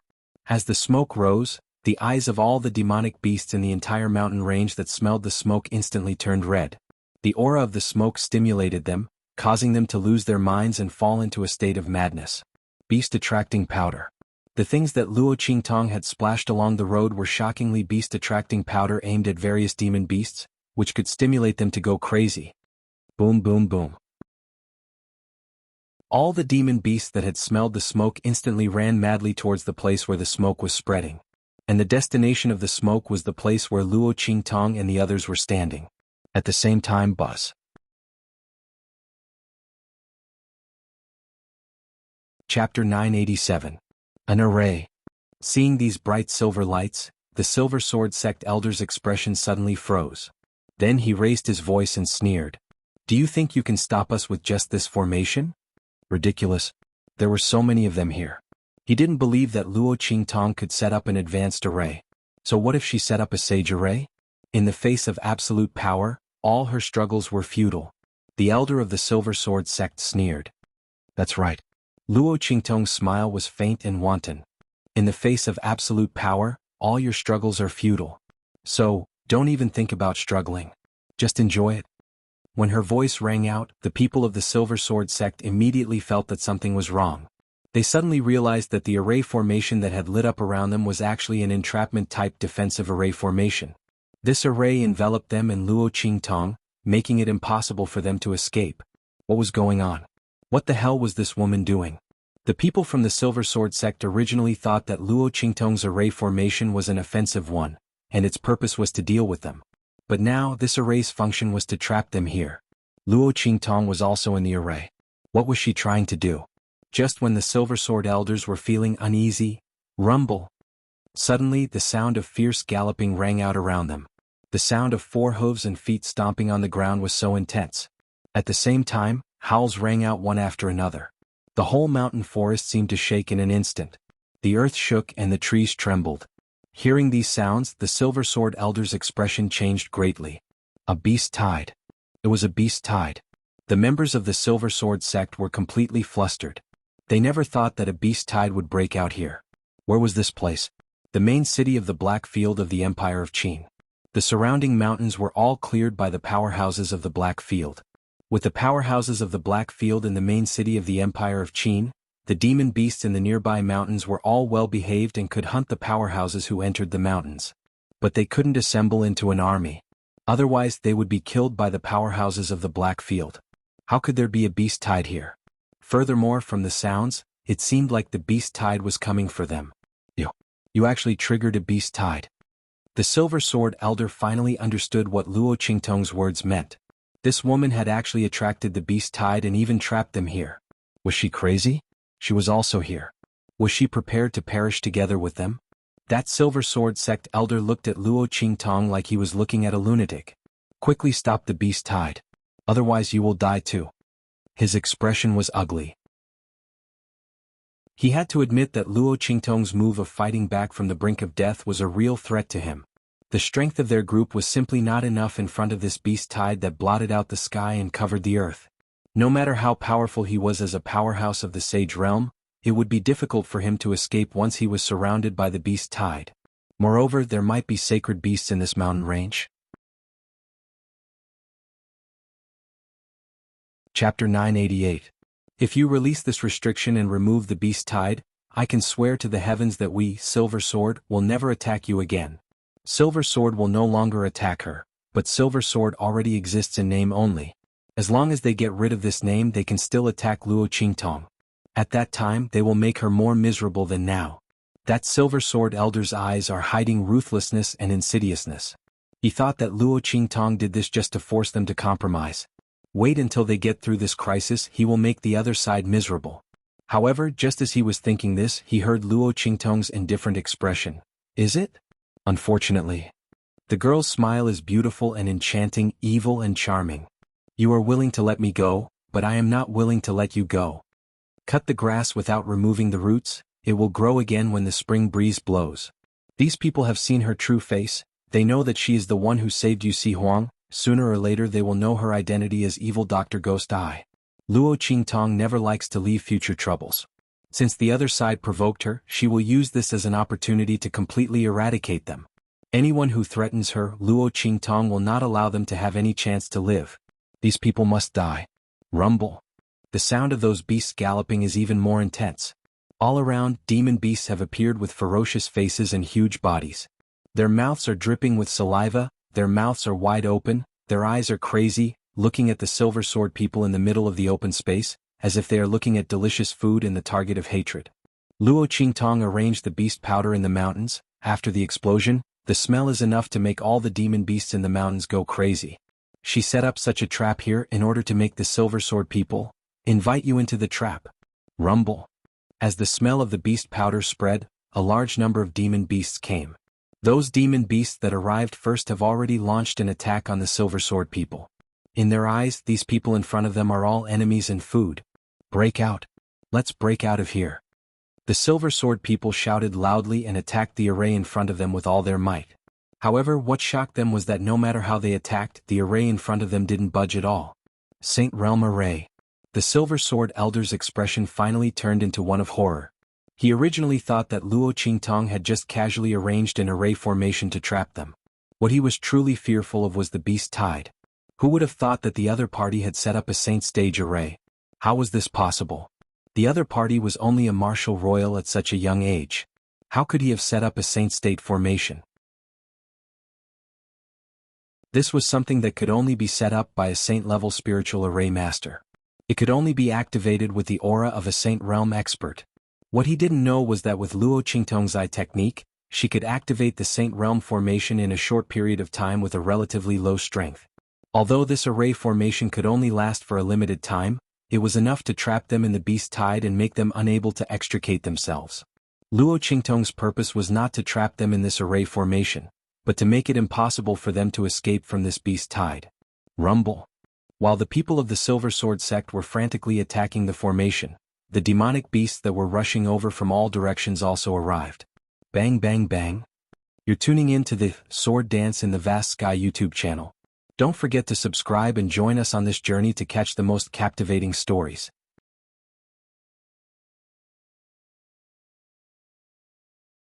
As the smoke rose, the eyes of all the demonic beasts in the entire mountain range that smelled the smoke instantly turned red. The aura of the smoke stimulated them, causing them to lose their minds and fall into a state of madness. Beast-attracting powder. The things that Luo Qingtong had splashed along the road were shockingly beast-attracting powder aimed at various demon beasts, which could stimulate them to go crazy. Boom, boom, boom. All the demon beasts that had smelled the smoke instantly ran madly towards the place where the smoke was spreading. And the destination of the smoke was the place where Luo Qingtong and the others were standing. At the same time, buzz. Chapter 987. An array. Seeing these bright silver lights, the Silver Sword Sect elder's expression suddenly froze. Then he raised his voice and sneered. Do you think you can stop us with just this formation? Ridiculous. There were so many of them here. He didn't believe that Luo Qingtong could set up an advanced array. So what if she set up a sage array? In the face of absolute power, all her struggles were futile. The elder of the Silver Sword Sect sneered. That's right. Luo Qingtong's smile was faint and wanton. In the face of absolute power, all your struggles are futile. So, don't even think about struggling. Just enjoy it. When her voice rang out, the people of the Silver Sword Sect immediately felt that something was wrong. They suddenly realized that the array formation that had lit up around them was actually an entrapment-type defensive array formation. This array enveloped them and Luo Qingtong, making it impossible for them to escape. What was going on? What the hell was this woman doing? The people from the Silver Sword Sect originally thought that Luo Qingtong's array formation was an offensive one, and its purpose was to deal with them. But now, this array's function was to trap them here. Luo Qingtong was also in the array. What was she trying to do? Just when the Silver Sword elders were feeling uneasy, rumble. Suddenly, the sound of fierce galloping rang out around them. The sound of 4 hooves and feet stomping on the ground was so intense. At the same time, howls rang out one after another. The whole mountain forest seemed to shake in an instant. The earth shook and the trees trembled. Hearing these sounds, the Silver Sword elder's expression changed greatly. A beast tide. It was a beast tide. The members of the Silver Sword Sect were completely flustered. They never thought that a beast tide would break out here. Where was this place? The main city of the Black Field of the Empire of Qin. The surrounding mountains were all cleared by the powerhouses of the Black Field. With the powerhouses of the Black Field in the main city of the Empire of Qin, the demon beasts in the nearby mountains were all well behaved and could hunt the powerhouses who entered the mountains. But they couldn't assemble into an army. Otherwise they would be killed by the powerhouses of the Black Field. How could there be a beast tide here? Furthermore, from the sounds, it seemed like the beast tide was coming for them. You actually triggered a beast tide. The Silver Sword elder finally understood what Luo Qingtong's words meant. This woman had actually attracted the beast tide and even trapped them here. Was she crazy? She was also here. Was she prepared to perish together with them? That Silver Sword Sect elder looked at Luo Qingtong like he was looking at a lunatic. Quickly stop the beast tide. Otherwise you will die too. His expression was ugly. He had to admit that Luo Qingtong's move of fighting back from the brink of death was a real threat to him. The strength of their group was simply not enough in front of this beast tide that blotted out the sky and covered the earth. No matter how powerful he was as a powerhouse of the Sage realm, it would be difficult for him to escape once he was surrounded by the beast tide. Moreover, there might be sacred beasts in this mountain range. Chapter 988. If you release this restriction and remove the beast tide, I can swear to the heavens that we, Silver Sword, will never attack you again. Silver Sword will no longer attack her, but Silver Sword already exists in name only. As long as they get rid of this name, they can still attack Luo Qingtong. At that time, they will make her more miserable than now. That Silver Sword Elder's eyes are hiding ruthlessness and insidiousness. He thought that Luo Qingtong did this just to force them to compromise. Wait until they get through this crisis, he will make the other side miserable. However, just as he was thinking this, he heard Luo Qingtong's indifferent expression. Is it? Unfortunately. The girl's smile is beautiful and enchanting, evil and charming. You are willing to let me go, but I am not willing to let you go. Cut the grass without removing the roots, it will grow again when the spring breeze blows. These people have seen her true face, they know that she is the one who saved you Xuanhuan, sooner or later they will know her identity as evil Dr. Ghost Eye. Luo Qingtong never likes to leave future troubles. Since the other side provoked her, she will use this as an opportunity to completely eradicate them. Anyone who threatens her, Luo Qingtong will not allow them to have any chance to live. These people must die. Rumble. The sound of those beasts galloping is even more intense. All around, demon beasts have appeared with ferocious faces and huge bodies. Their mouths are dripping with saliva, their mouths are wide open, their eyes are crazy, looking at the Silver Sword people in the middle of the open space, as if they are looking at delicious food and the target of hatred. Luo Qingtong arranged the beast powder in the mountains. After the explosion, the smell is enough to make all the demon beasts in the mountains go crazy. She set up such a trap here in order to make the Silver Sword people invite you into the trap. Rumble. As the smell of the beast powder spread, a large number of demon beasts came. Those demon beasts that arrived first have already launched an attack on the Silver Sword people. In their eyes, these people in front of them are all enemies and food. Break out. Let's break out of here. The Silver Sword people shouted loudly and attacked the array in front of them with all their might. However, what shocked them was that no matter how they attacked, the array in front of them didn't budge at all. Saint Realm Array. The Silver Sword Elder's expression finally turned into one of horror. He originally thought that Luo Qingtong had just casually arranged an array formation to trap them. What he was truly fearful of was the beast tide. Who would have thought that the other party had set up a saint stage array? How was this possible? The other party was only a martial royal at such a young age. How could he have set up a saint state formation? This was something that could only be set up by a saint-level spiritual array master. It could only be activated with the aura of a saint realm expert. What he didn't know was that with Luo Qingtong's eye technique, she could activate the saint realm formation in a short period of time with a relatively low strength. Although this array formation could only last for a limited time, it was enough to trap them in the beast tide and make them unable to extricate themselves. Luo Qingtong's purpose was not to trap them in this array formation, but to make it impossible for them to escape from this beast tide. Rumble. While the people of the Silver Sword sect were frantically attacking the formation, the demonic beasts that were rushing over from all directions also arrived. Bang bang bang. You're tuning in to the Sword Dance in the Vast Sky YouTube channel. Don't forget to subscribe and join us on this journey to catch the most captivating stories.